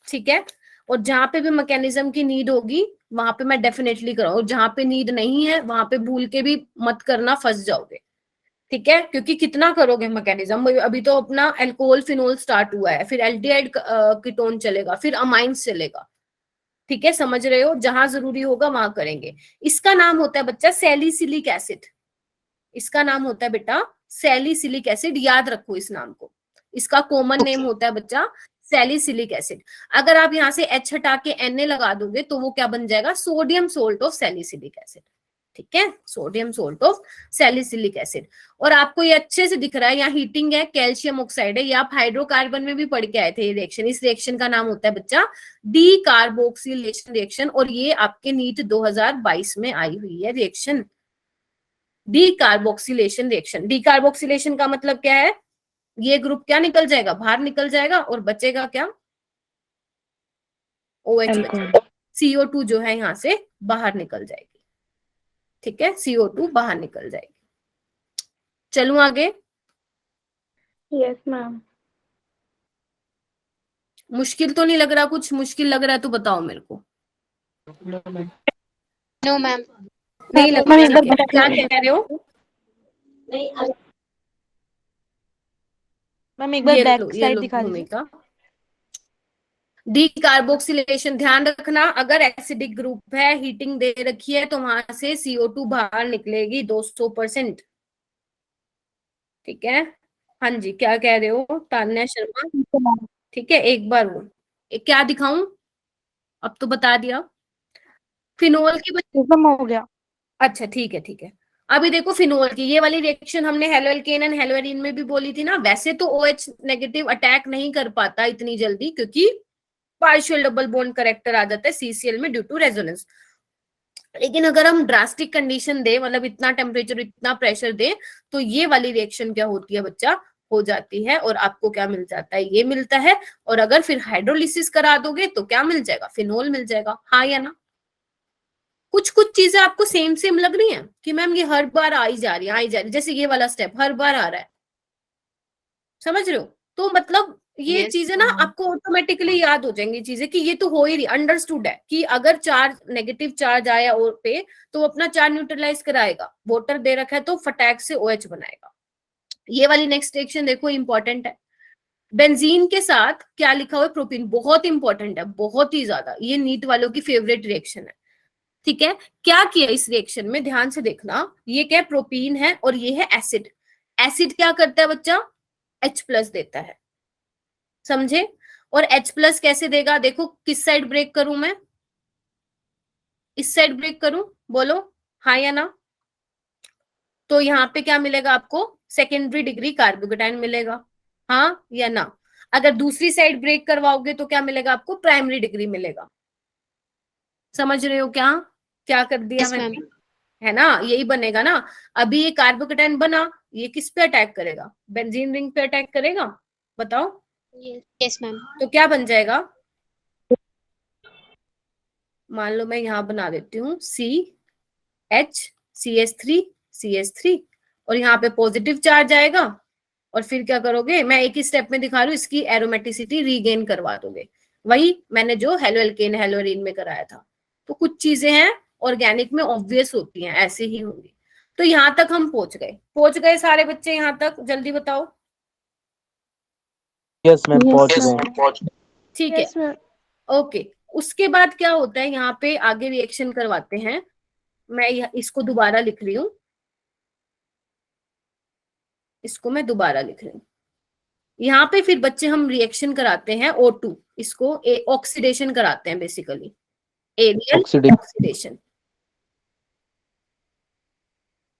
Speaker 1: ठीक है। और जहां पे भी मैकेनिज्म की नीड होगी वहां पे मैं डेफिनेटली कराऊं, और जहां पे नीड नहीं है वहां पे भूल के भी मत करना, फंस जाओगे, ठीक है। क्योंकि कितना करोगे मैकेनिज्म, अभी तो अपना अल्कोहल फिनोल स्टार्ट हुआ है, फिर एल्डिहाइड कीटोन चलेगा, फिर अमाइंस चलेगा, ठीक है, समझ रहे हो, जहां जरूरी होगा वहां करेंगे। इसका नाम होता है बच्चा सैलिसिलिक एसिड, इसका नाम होता है बेटा सैलिसिलिक एसिड, याद रखो इस नाम को, इसका कॉमन नेम होता है बच्चा सैलिसिलिक एसिड। अगर आप यहाँ से H हटा के Na लगा दोगे तो वो क्या बन जाएगा, sodium salt of salicylic acid, ठीक है, sodium salt of salicylic acid. और आपको ये अच्छे से दिख रहा है, यहाँ हीटिंग है, कैल्शियम ऑक्साइड है, ये आप हाइड्रोकार्बन में भी पढ़ के आए थे ये रिएक्शन। इस रिएक्शन का नाम होता है बच्चा डी कार्बोक्सिलेशन रिएक्शन, और ये आपके नीट 2022 में आई हुई है reaction, D carboxylation reaction. D carboxylation का मतलब क्या है, ये ग्रुप क्या निकल जाएगा, बाहर निकल जाएगा और बचेगा क्या, OH बचेगा, CO2 जो है यहां से बाहर निकल जाएगी, ठीक है, CO2 बाहर निकल जाएगी। चलूं आगे,
Speaker 3: यस मैम।
Speaker 1: मुश्किल तो नहीं लग रहा, कुछ मुश्किल लग रहा है तो बताओ मेरे को,
Speaker 5: नो मैम।
Speaker 1: नहीं लग रहा, ठीक है, क्या कह रहे हो,
Speaker 4: मैम एक बार
Speaker 1: ये
Speaker 4: बैक
Speaker 1: लो
Speaker 4: साइड दिखा दीजिए।
Speaker 1: भूमिका। डी कार्बोक्सिलेशन, ध्यान रखना अगर एसिडिक ग्रुप है, हीटिंग दे रखी है तो वहां से CO2 बाहर निकलेगी 200%, ठीक है। हाँ जी, क्या कह रहे हो तान्या शर्मा, ठीक है, एक बार वो क्या दिखाऊं, अब तो बता दिया, फिनोल की
Speaker 4: खत्म हो गया।
Speaker 1: अच्छा ठीक है ठीक है। अभी देखो फिनोल की ये वाली रिएक्शन हमने हेलोएल्केन एंड हेलोएरीन में भी बोली थी ना, वैसे तो OH नेगेटिव अटैक नहीं कर पाता इतनी जल्दी क्योंकि पार्शियल डबल बॉन्ड करेक्टर आ जाता है CCl में ड्यू टू रेजोनेंस, लेकिन अगर हम ड्रास्टिक कंडीशन दे, मतलब इतना टेम्परेचर इतना प्रेशर दे, तो ये वाली रिएक्शन क्या होती है बच्चा, हो जाती है, और आपको क्या मिल जाता है, ये मिलता है। और अगर फिर हाइड्रोलिसिस करा दोगे तो क्या मिल जाएगा, फिनोल मिल जाएगा, हाँ या ना। कुछ कुछ चीजें आपको सेम सेम लग रही हैं कि मैम ये हर बार आई जा रही है, जैसे ये वाला स्टेप हर बार आ रहा है, समझ रहे हो? तो मतलब ये
Speaker 5: Yes,
Speaker 1: चीजें ना
Speaker 5: ma'am.
Speaker 1: आपको ऑटोमेटिकली याद हो जाएंगी चीजें कि ये तो हो ही रही, अंडरस्टूड है कि अगर चार्ज नेगेटिव चार्ज आया और पे तो अपना चार्ज न्यूट्रलाइज कराएगा, वाटर दे रखा है तो फटाक से OH बनाएगा। ये वाली नेक्स्ट रिएक्शन देखो इंपॉर्टेंट है। बेंजीन के साथ क्या लिखा हुआ है? प्रोपीन। बहुत इंपॉर्टेंट है, बहुत ही ज्यादा, ये नीट वालों की फेवरेट रिएक्शन है। ठीक है, क्या किया इस रिएक्शन में, ध्यान से देखना। ये क्या है? प्रोपीन है और ये है एसिड। एसिड क्या करता है बच्चा? H+ देता है, समझे? और H+ कैसे देगा? देखो किस साइड ब्रेक करूं मैं, इस साइड ब्रेक करूं, बोलो हाँ या ना। तो यहाँ पे क्या मिलेगा आपको? सेकेंडरी डिग्री कार्बोकेटाइन मिलेगा, हाँ या ना। अगर दूसरी साइड ब्रेक करवाओगे तो क्या मिलेगा आपको? प्राइमरी डिग्री मिलेगा। समझ रहे हो क्या क्या कर दिया
Speaker 5: Yes,
Speaker 1: मैंने?
Speaker 5: ma'am.
Speaker 1: है ना, यही बनेगा ना। अभी ये कार्बोकेटाइन बना, ये किस पे अटैक करेगा? बेंजीन रिंग पे अटैक करेगा, बताओ।
Speaker 5: Yes, ma'am.
Speaker 1: तो क्या बन जाएगा? मान लो मैं यहाँ बना देती हूँ CH3CH3 और यहाँ पे पॉजिटिव चार्ज आएगा और फिर क्या करोगे? मैं एक ही स्टेप में दिखा रही हूँ, इसकी एरोमेटिसिटी रीगेन करवा दोगे, वही मैंने जो हेलो एल्केन हेलोरीन में कराया था। तो कुछ चीजें हैं ऑर्गेनिक में ऑब्वियस होती हैं, ऐसे ही होंगी। तो यहाँ तक हम पहुंच गए सारे बच्चे यहाँ तक, जल्दी बताओ।
Speaker 2: यस मैम,
Speaker 3: Yes,
Speaker 2: पहुंच
Speaker 3: ma'am.
Speaker 2: गए।
Speaker 1: ठीक है,
Speaker 4: यस मैम।
Speaker 1: ओके। उसके बाद क्या होता है, यहाँ पे आगे रिएक्शन करवाते हैं। मैं इसको दोबारा लिख रही हूँ, इसको मैं दोबारा लिख रही हूँ। यहाँ पे फिर बच्चे हम रिएक्शन कराते हैं O2, इसको ऑक्सीडेशन कराते हैं बेसिकली, एरियल ऑक्सीडेशन।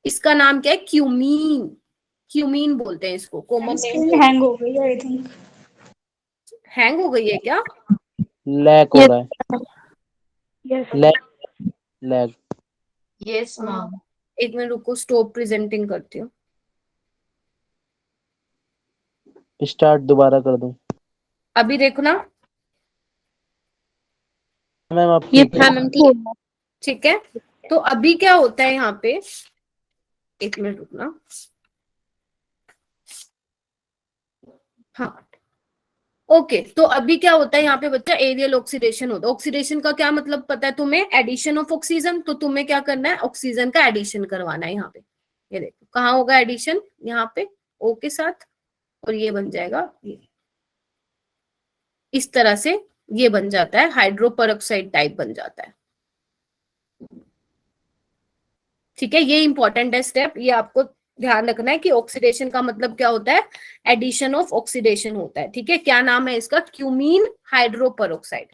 Speaker 1: इसका नाम क्या है? क्यूमीन। क्यूमीन बोलते हैं इसको, कॉमन नेम।
Speaker 3: हैंग हो गई आई थिंक।
Speaker 1: हैंग हो गई है क्या?
Speaker 2: लैग हो रहा है,
Speaker 3: यस
Speaker 2: लैग।
Speaker 5: Yes, ma'am.
Speaker 1: एक मिनट रुको, स्टॉप प्रेजेंटिंग करती हूँ।
Speaker 2: स्टार्ट दोबारा कर दूं
Speaker 1: अभी देखो ना,
Speaker 2: मैम? आप
Speaker 5: हाँ,
Speaker 2: ठीक है?
Speaker 5: ma'am. ठीक है.
Speaker 1: ठीक है। तो अभी क्या होता है यहाँ पे, एक मिनट रुकना, हाँ ओके। तो अभी क्या होता है यहाँ पे बच्चा? एरियल ऑक्सीडेशन होता है। ऑक्सीडेशन का क्या मतलब पता है तुम्हें? Addition of oxygen. तो तुम्हें क्या करना है? ऑक्सीजन का एडिशन करवाना है यहाँ पे। ये देखो कहाँ होगा एडिशन? यहाँ पे O के साथ, और ये बन जाएगा ये, इस तरह से ये बन जाता है, हाइड्रोपरऑक्साइड टाइप बन जाता है। ठीक है, ये इंपॉर्टेंट है स्टेप, ये आपको ध्यान रखना है कि ऑक्सीडेशन का मतलब क्या होता है? एडिशन ऑफ ऑक्सीडेशन होता है। ठीक है, क्या नाम है इसका? Cumene hydroperoxide.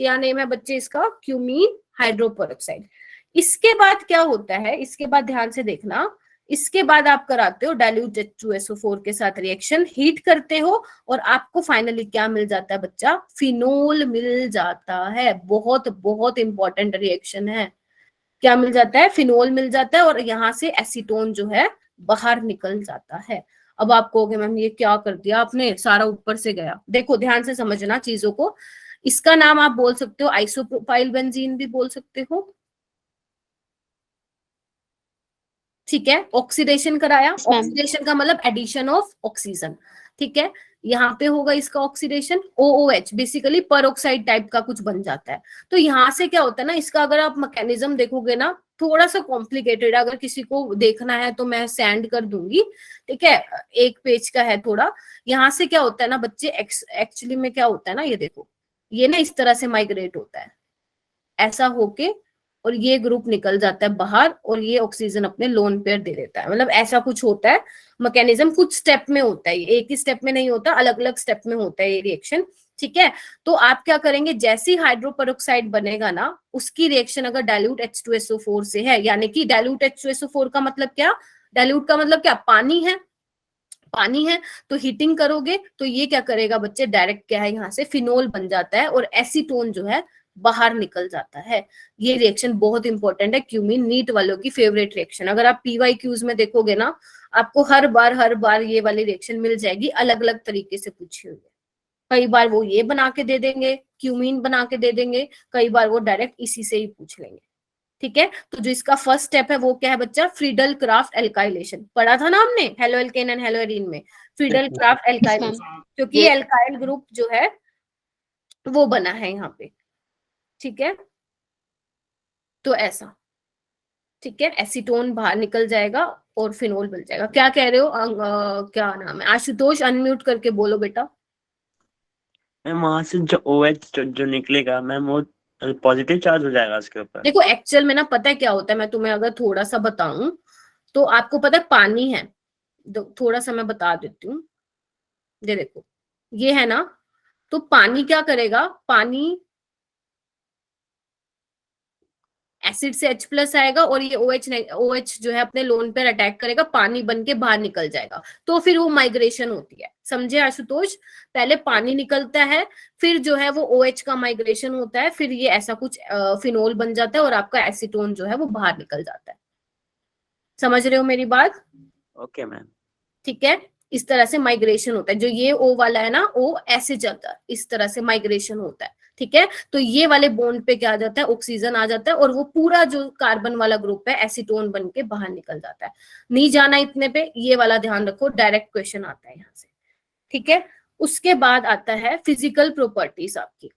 Speaker 1: क्या नेम है बच्चे इसका? Cumene hydroperoxide. इसके बाद क्या होता है? इसके बाद ध्यान से देखना, इसके बाद आप कराते हो डाइल्यूट H2SO4 के साथ रिएक्शन, हीट करते हो और आपको फाइनली क्या मिल जाता है बच्चा? फिनोल मिल जाता है। बहुत बहुत इंपॉर्टेंट रिएक्शन है। क्या मिल जाता है? फिनोल मिल जाता है और यहाँ से एसीटोन जो है बाहर निकल जाता है। अब आप कहोगे मैम ये क्या कर दिया आपने, सारा ऊपर से गया। देखो ध्यान से समझना चीजों को। इसका नाम आप बोल सकते हो आइसोप्रोपाइल बेंजीन भी बोल सकते हो। ठीक है, ऑक्सीडेशन कराया।
Speaker 5: Yes, ma'am.
Speaker 1: ऑक्सीडेशन का मतलब एडिशन ऑफ ऑक्सीजन। ठीक है, यहाँ पे होगा इसका oxidation, OOH basically peroxide type का कुछ बन जाता है। तो यहाँ से क्या होता है ना, इसका अगर आप मैकेनिज्म देखोगे ना, थोड़ा सा कॉम्प्लिकेटेड, अगर किसी को देखना है तो मैं सेंड कर दूंगी। ठीक है, एक पेज का है थोड़ा। यहाँ से क्या होता है ना बच्चे, एक्चुअली में क्या होता है ना, ये देखो, ये ना इस तरह से माइग्रेट होता है, ऐसा होके, और ये ग्रुप निकल जाता है बाहर और ये ऑक्सीजन अपने लोन पेयर दे देता है। मतलब ऐसा कुछ होता है मैकेनिज्म, कुछ स्टेप में होता है, एक ही स्टेप में नहीं होता, अलग अलग स्टेप में होता है ये रिएक्शन। ठीक है, तो आप क्या करेंगे, जैसे ही हाइड्रोपरऑक्साइड बनेगा ना, उसकी रिएक्शन अगर डाइल्यूट H2SO4 से है, यानी कि डाइल्यूट H2SO4 का मतलब क्या? डाइल्यूट का मतलब क्या? पानी है, पानी है। तो हीटिंग करोगे तो ये क्या करेगा बच्चे? डायरेक्ट क्या है, यहाँ से फिनोल बन जाता है और एसीटोन जो है बाहर निकल जाता है। ये रिएक्शन बहुत इंपॉर्टेंट है, क्यूमीन नीट वालों की फेवरेट रिएक्शन। अगर आप PYQs में देखोगे ना, आपको हर बार ये वाली रिएक्शन मिल जाएगी, अलग अलग तरीके से पूछी हुई है। कई बार वो ये बना के दे देंगे, क्यूमीन बना के दे देंगे, कई बार वो डायरेक्ट इसी से ही पूछ लेंगे। ठीक है। तो जो इसका फर्स्ट स्टेप है वो क्या है बच्चा, फ्रीडल क्राफ्ट एल्काइलेशन, पढ़ा था ना हमने halo alkane and hello arene में, फ्रीडल क्राफ्ट एल्काइलेशन, क्योंकि ये एल्काइल ग्रुप जो है वो बना है यहाँ पे, ठीक है। तो ऐसा, ठीक है, एसीटोन बाहर निकल जाएगा और फिनोल बन जाएगा। क्या कह रहे हो, क्या नाम है, आशुतोष अनम्यूट करके बोलो बेटा।
Speaker 7: मैम वहां से जो OH जो निकलेगा मैम वो पॉजिटिव चार्ज हो जाएगा उसके ऊपर।
Speaker 1: देखो एक्चुअल में ना पता है क्या होता है, मैं तुम्हें अगर थोड़ा सा बताऊं तो आपको पता है पानी है, थोड़ा सा मैं बता देती हूँ। ये देखो ये है ना, तो पानी क्या करेगा, पानी एसिड से H+ आएगा और ये OH जो है अपने लोन पर अटैक करेगा, पानी बन के बाहर निकल जाएगा, तो फिर वो माइग्रेशन होती है। समझे आशुतोष, पहले पानी निकलता है, फिर जो है वो OH का माइग्रेशन होता है, फिर ये ऐसा कुछ फिनोल बन जाता है और आपका एसीटोन जो है वो बाहर निकल जाता है। समझ रहे हो मेरी बात?
Speaker 7: Okay ma'am.
Speaker 1: ठीक है, इस तरह से माइग्रेशन होता है। जो ये O वाला है ना, O ऐसे चलता है, इस तरह से माइग्रेशन होता है, ठीक है। तो ये वाले बॉन्ड पे क्या आ जाता है, ऑक्सीजन आ जाता है और वो पूरा जो कार्बन वाला ग्रुप है एसीटोन बन के बाहर निकल जाता है। नहीं जाना इतने पे, ये वाला ध्यान रखो, डायरेक्ट क्वेश्चन आता है यहाँ से, ठीक है। उसके बाद आता है फिजिकल प्रॉपर्टीज आपकी।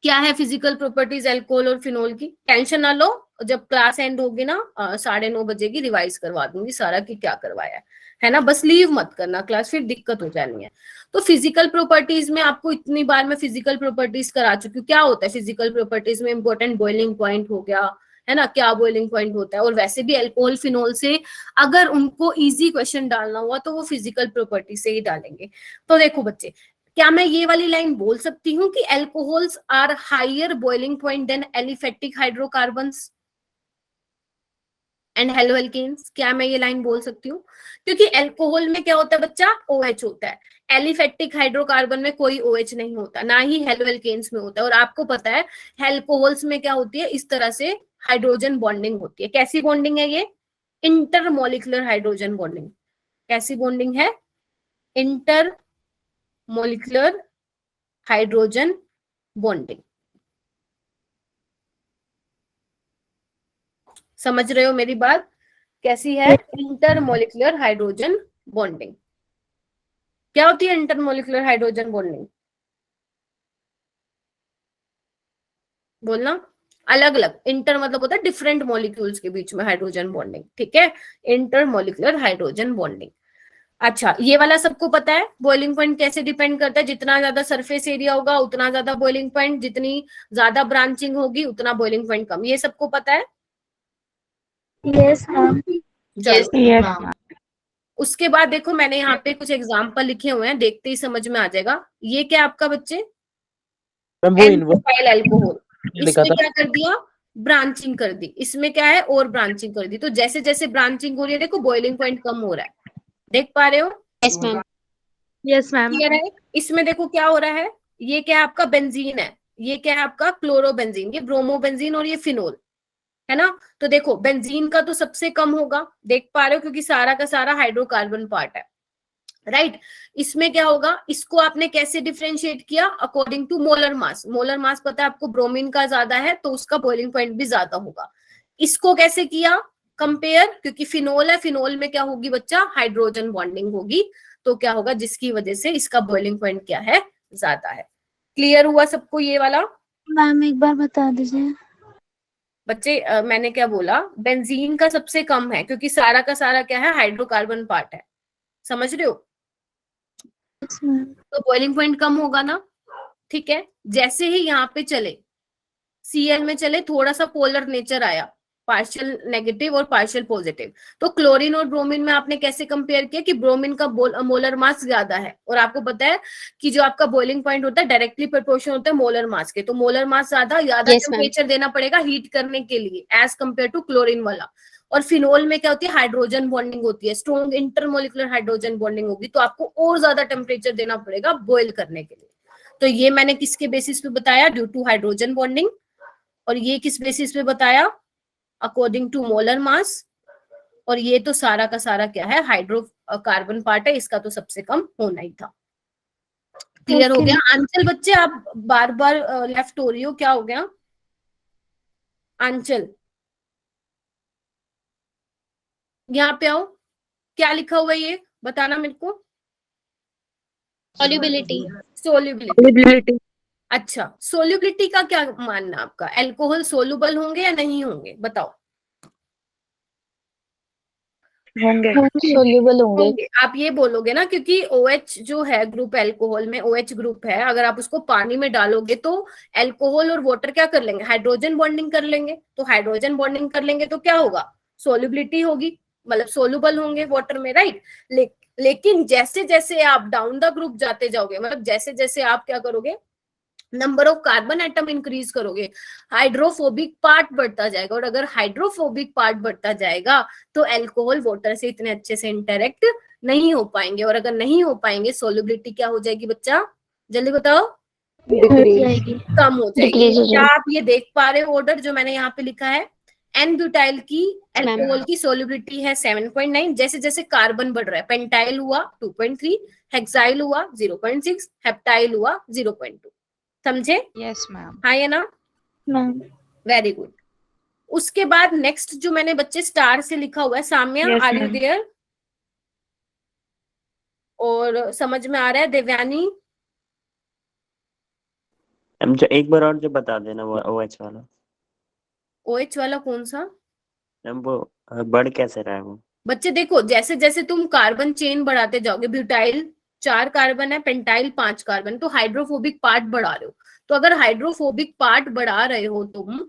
Speaker 1: क्या है फिजिकल प्रॉपर्टीज अल्कोहल और फिनोल की? टेंशन ना लो, जब क्लास एंड होगी ना 9:30 बजे की, रिवाइज करवा दूंगी सारा कि क्या करवाया है ना, बस लीव मत करना क्लास, फिर दिक्कत हो जानी है। तो फिजिकल प्रॉपर्टीज में आपको इतनी बार मैं फिजिकल प्रॉपर्टीज करा चुकी हूँ। क्या होता है फिजिकल प्रॉपर्टीज में, इंपॉर्टेंट बॉइलिंग पॉइंट हो गया, है ना, क्या बॉइलिंग पॉइंट होता है, और वैसे भी अल्कोहल फिनोल से अगर उनको इजी क्वेश्चन डालना हुआ तो वो फिजिकल प्रॉपर्टी से ही डालेंगे। तो देखो बच्चे, क्या मैं ये वाली लाइन बोल सकती हूँ कि alcohols are higher boiling point than aliphatic hydrocarbons and haloalkanes? क्या मैं ये लाइन बोल सकती हूँ? क्योंकि अल्कोहल में क्या होता है बच्चा, OH होता है, एलिफेटिक हाइड्रोकार्बन में कोई OH नहीं होता, ना ही हेलो एल्केन्स में होता है। और आपको पता है अल्कोहल्स में क्या होती है, इस तरह से हाइड्रोजन बॉन्डिंग होती है। कैसी बॉन्डिंग है ये? Intermolecular hydrogen bonding. कैसी बॉन्डिंग है? Intermolecular hydrogen bonding. समझ रहे हो मेरी बात? कैसी है? Intermolecular hydrogen bonding. क्या होती है इंटरमोलिकुलर हाइड्रोजन बॉन्डिंग? बोलना। अलग अलग, इंटर मतलब होता है डिफरेंट मॉलिक्यूल्स के बीच में हाइड्रोजन बॉन्डिंग, ठीक है, इंटरमोलिकुलर हाइड्रोजन बॉन्डिंग। अच्छा, ये वाला सबको पता है बॉइलिंग पॉइंट कैसे डिपेंड करता है, जितना ज्यादा सरफेस एरिया होगा उतना ज्यादा बॉइलिंग पॉइंट, जितनी ज्यादा ब्रांचिंग होगी उतना बॉइलिंग पॉइंट कम, ये सबको पता है?
Speaker 3: Yes ma'am.
Speaker 1: चलो, उसके बाद देखो मैंने यहाँ पे कुछ एग्जाम्पल लिखे हुए हैं, देखते ही समझ में आ जाएगा। ये क्या आपका बच्चे,
Speaker 2: मैम वो इन्वर्स
Speaker 1: एल्कोहल अल्कोहल,
Speaker 2: लिखा
Speaker 1: इसमें
Speaker 2: था।
Speaker 1: क्या कर दिया, ब्रांचिंग कर दी, इसमें क्या है और ब्रांचिंग कर दी। तो जैसे जैसे ब्रांचिंग हो रही है देखो बॉइलिंग पॉइंट कम हो रहा है, देख पा रहे हो?
Speaker 5: Yes ma'am.
Speaker 4: Yes ma'am.
Speaker 1: Clear है? इसमें देखो क्या हो रहा है, ये क्या है आपका बेंजीन है, ये क्या है आपका क्लोरोबेंजीन, ये ब्रोमोबेंजीन और ये फिनोल है ना। तो देखो बेंजीन का तो सबसे कम होगा, देख पा रहे हो, क्योंकि सारा का सारा हाइड्रोकार्बन पार्ट है, राइट। इसमें क्या होगा, इसको आपने कैसे डिफरेंशिएट किया, according to molar mass. Molar mass पता है आपको, ब्रोमीन का ज्यादा है तो उसका बॉइलिंग पॉइंट भी ज्यादा होगा। इसको कैसे किया कंपेयर, क्योंकि फिनोल है, फिनोल में क्या होगी बच्चा, हाइड्रोजन बॉन्डिंग होगी, तो क्या होगा, जिसकी वजह से इसका बॉइलिंग पॉइंट क्या है, ज्यादा है। क्लियर हुआ सबको ये वाला?
Speaker 3: मैम एक बार बता दीजिए।
Speaker 1: बच्चे मैंने क्या बोला, बेंजीन का सबसे कम है क्योंकि सारा का सारा क्या है, हाइड्रोकार्बन पार्ट है। समझ रहे हो?
Speaker 3: Yes ma'am.
Speaker 1: तो बॉइलिंग पॉइंट कम होगा ना, ठीक है। जैसे ही यहाँ पे चले, Cl में चले, थोड़ा सा पोलर नेचर आया, पार्शियल नेगेटिव और पार्शियल पॉजिटिव, तो क्लोरीन और ब्रोमीन में आपने कैसे कंपेयर किया कि ब्रोमीन का मोलर मास ज्यादा है, और आपको पता है कि जो आपका बॉइलिंग पॉइंट होता है डायरेक्टली प्रोपोर्शनल होता है मोलर मास के, तो मोलर मास ज्यादा
Speaker 5: Yes, ma'am.
Speaker 1: टेम्परेचर देना पड़ेगा हीट करने के लिए एज कंपेयर टू क्लोरीन वाला। और फिनोल में क्या होती है, हाइड्रोजन बॉन्डिंग होती है, स्ट्रॉन्ग इंटरमोलिकुलर हाइड्रोजन बॉन्डिंग होगी, तो आपको और ज्यादा टेम्परेचर देना पड़ेगा बॉइल करने के लिए। तो ये मैंने किसके बेसिस पे बताया, ड्यू टू हाइड्रोजन बॉन्डिंग। और ये किस बेसिस पे बताया, अकॉर्डिंग टू मोलर मास। और ये तो सारा का सारा क्या है, हाइड्रोकार्बन पार्ट है, इसका तो सबसे कम होना ही था। क्लियर हो गया? आंचल बच्चे आप बार बार लेफ्ट हो रही हो, क्या हो गया आंचल? यहाँ पे आओ, क्या लिखा हुआ है ये बताना मेरे को।
Speaker 5: Solubility.
Speaker 1: सोल्यूबिलिटी। अच्छा, सोल्यूबिलिटी का क्या मानना आपका, अल्कोहल सोलुबल होंगे या नहीं होंगे, बताओ।
Speaker 4: होंगे।
Speaker 5: Soluble होंगे.
Speaker 1: होंगे। आप ये बोलोगे ना, क्योंकि OH जो है ग्रुप अल्कोहल में, OH ग्रुप है, अगर आप उसको पानी में डालोगे तो अल्कोहल और वाटर क्या कर लेंगे, हाइड्रोजन बॉन्डिंग कर लेंगे। तो हाइड्रोजन बॉन्डिंग कर लेंगे तो क्या होगा, सोल्युबिलिटी होगी, मतलब सोलुबल होंगे वाटर में, राइट। लेकिन जैसे जैसे आप डाउन द ग्रुप जाते जाओगे, मतलब जैसे जैसे आप क्या करोगे, number of carbon atom increase करोगे, हाइड्रोफोबिक पार्ट बढ़ता जाएगा। और अगर हाइड्रोफोबिक पार्ट बढ़ता जाएगा तो अल्कोहल वाटर से इतने अच्छे से इंटरेक्ट नहीं हो पाएंगे, और अगर नहीं हो पाएंगे सोल्युबिलिटी क्या हो जाएगी बच्चा, जल्दी बताओ, कम हो जाएगी। क्या आप ये देख पा रहे हो ऑर्डर जो मैंने यहाँ पे लिखा है, एन ब्यूटाइल की अल्कोहल की सोल्युबिलिटी है 7.9, जैसे जैसे कार्बन बढ़ रहा है, पेंटाइल हुआ 2.3, हेक्साइल हुआ 0.6, हेप्टाइल हुआ 0.2, समझे।
Speaker 8: Yes ma'am.
Speaker 1: हाँ या ना, वेरी गुड। उसके बाद नेक्स्ट जो मैंने बच्चे स्टार से लिखा हुआ है, Samya
Speaker 4: Yes,
Speaker 1: are you
Speaker 4: ma'am.
Speaker 1: There, और समझ में आ रहा है देवयानी।
Speaker 7: मैम जो एक बार और जो बता देना वो OH वाला।
Speaker 1: OH वाला कौन सा
Speaker 7: मैम वो बढ़ कैसे रहा है वो।
Speaker 1: बच्चे, देखो जैसे जैसे तुम कार्बन चेन बढ़ाते जाओगे, ब्यूटाइल 4 कार्बन है, पेंटाइल 5 कार्बन, तो हाइड्रोफोबिक पार्ट बढ़ा रहे हो। तो अगर हाइड्रोफोबिक पार्ट बढ़ा रहे हो तुम,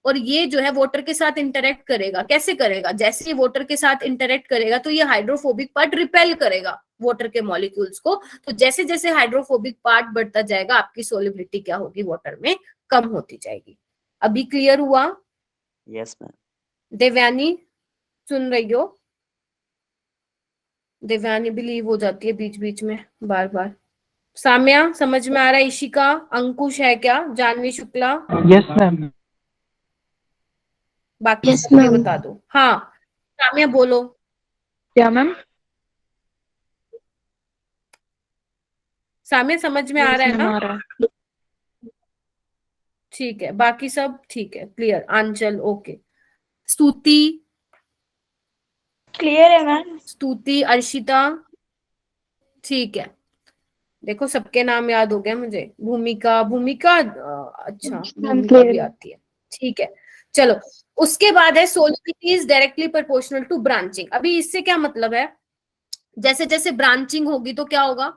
Speaker 1: और ये जो है वाटर के साथ इंटरेक्ट करेगा, कैसे करेगा, जैसे ये वाटर के साथ इंटरेक्ट करेगा तो ये हाइड्रोफोबिक पार्ट रिपेल करेगा वाटर के मॉलिक्यूल्स को। तो जैसे जैसे हाइड्रोफोबिक पार्ट बढ़ता जाएगा, आपकी सोल्युबिलिटी क्या होगी, वाटर में कम होती जाएगी। अभी क्लियर हुआ।
Speaker 7: Yes ma'am.
Speaker 1: देवयानी सुन रही हो, देवयानी भी लीव हो जाती है बीच बीच में बार बार। साम्या समझ में आ रहा है, इशिका, अंकुश है क्या, जानवी शुक्ला,
Speaker 2: यस मैम।
Speaker 1: बाकी
Speaker 5: Yes,
Speaker 1: सबको भी
Speaker 5: ma'am.
Speaker 1: बता दो। हाँ साम्या बोलो।
Speaker 4: क्या मैम?
Speaker 1: साम्या समझ में आ रहा है ना,
Speaker 4: आ रहा है।
Speaker 1: ठीक है, बाकी सब ठीक है, क्लियर। आंचल ओके, स्तुति,
Speaker 3: क्लियर है मैम।
Speaker 1: स्तुति, अर्शिता, ठीक है। देखो सबके नाम याद हो गए मुझे। भूमिका, भूमिका अच्छा भूमिका भी आती है, ठीक है। चलो उसके बाद है solubility is directly proportional to branching. अभी इससे क्या मतलब है, जैसे जैसे ब्रांचिंग होगी तो क्या होगा,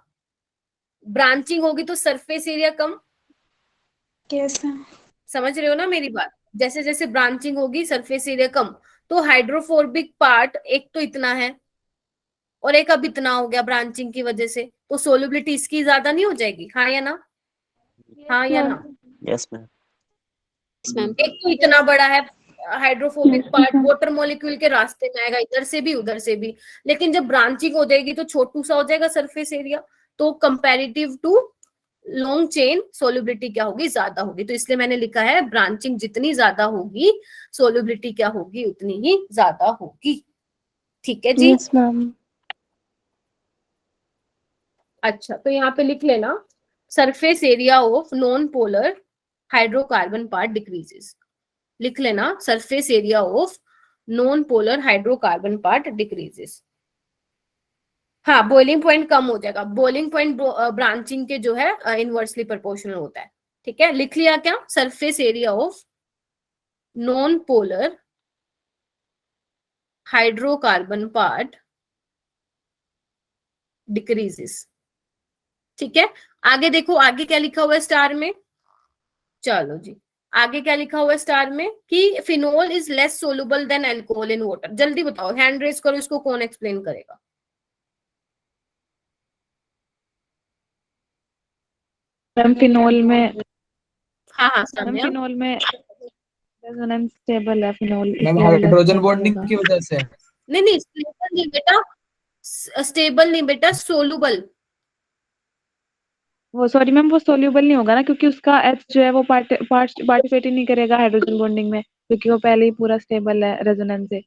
Speaker 1: ब्रांचिंग होगी तो सरफेस एरिया कम,
Speaker 3: कैसा?
Speaker 1: समझ रहे हो ना मेरी बात। जैसे जैसे ब्रांचिंग होगी सरफेस एरिया कम, तो हाइड्रोफोबिक पार्ट एक तो इतना है और एक अब इतना हो गया ब्रांचिंग की वजह से, तो सोल्युबिलिटी इसकी ज्यादा नहीं हो जाएगी, हाँ या ना, हाँ या ना।
Speaker 7: Yes ma'am.
Speaker 5: Yes, ma'am.
Speaker 1: एक तो इतना बड़ा है हाइड्रोफोबिक पार्ट, वाटर मॉलिक्यूल के रास्ते में आएगा, इधर से भी उधर से भी। लेकिन जब ब्रांचिंग हो जाएगी तो छोटू सा हो जाएगा सरफेस एरिया, तो comparative to long chain solubility क्या होगी, ज्यादा होगी। तो इसलिए मैंने लिखा है ब्रांचिंग जितनी ज्यादा होगी सोल्युबिलिटी क्या होगी, उतनी ही ज्यादा होगी। ठीक है जी।
Speaker 5: Yes, ma'am.
Speaker 1: अच्छा तो यहाँ पे लिख लेना, surface area of non polar hydrocarbon part decreases. लिख लेना, surface area of non polar hydrocarbon part decreases. हाँ बॉइलिंग पॉइंट कम हो जाएगा, बॉइलिंग पॉइंट ब्रांचिंग के जो है इनवर्सली प्रोपोर्शनल होता है। ठीक है, लिख लिया क्या, surface area of non polar hydrocarbon part decreases. ठीक है, आगे देखो, आगे क्या लिखा हुआ है स्टार में, चलो जी आगे क्या लिखा हुआ है स्टार में, कि phenol is less soluble than alcohol in water. जल्दी बताओ, हैंड रेज करो, इसको कौन एक्सप्लेन करेगा।
Speaker 4: मैम फिनोल में,
Speaker 1: हाँ हाँ
Speaker 4: मैम
Speaker 1: साम्या,
Speaker 4: फिनोल में रेजोनेंस स्टेबल है फिनोल,
Speaker 6: मैम
Speaker 4: इसलिए वो less
Speaker 6: हाइड्रोजन
Speaker 4: stable
Speaker 6: बॉन्डिंग
Speaker 4: होगा।
Speaker 6: की वजह से।
Speaker 1: नहीं स्टेबल नहीं बेटा, स्टेबल नहीं बेटा, सोलुबल।
Speaker 4: वो सॉरी मैम, वो सोल्यूबल नहीं होगा ना, क्योंकि उसका H जो है वो पार्टिसिपेट ही नहीं करेगा हाइड्रोजन बॉन्डिंग में, क्योंकि वो पहले ही पूरा स्टेबल है रेजोनेंस से।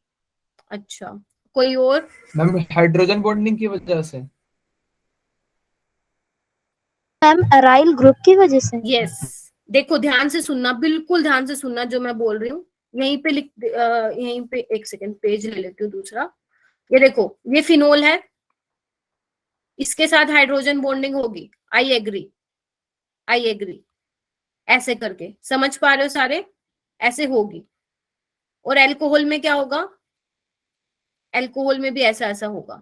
Speaker 1: अच्छा कोई और,
Speaker 6: मैम हाइड्रोजन बॉन्डिंग की वजह से।
Speaker 5: मैम अराइल ग्रुप की वजह से।
Speaker 1: यस। देखो ध्यान से सुनना, बिल्कुल ध्यान से सुनना जो मैं बोल रही हूँ। यहीं पे लिख यहीं पे एक सेकंड पेज ले लेती हूँ दूसरा। ये देखो, ये फिनोल है, इसके साथ हाइड्रोजन बॉन्डिंग होगी, आई एग्री, आई एग्री, ऐसे करके, समझ पा रहे हो सारे, ऐसे होगी। और एल्कोहल में क्या होगा, एल्कोहल में भी ऐसा ऐसा होगा,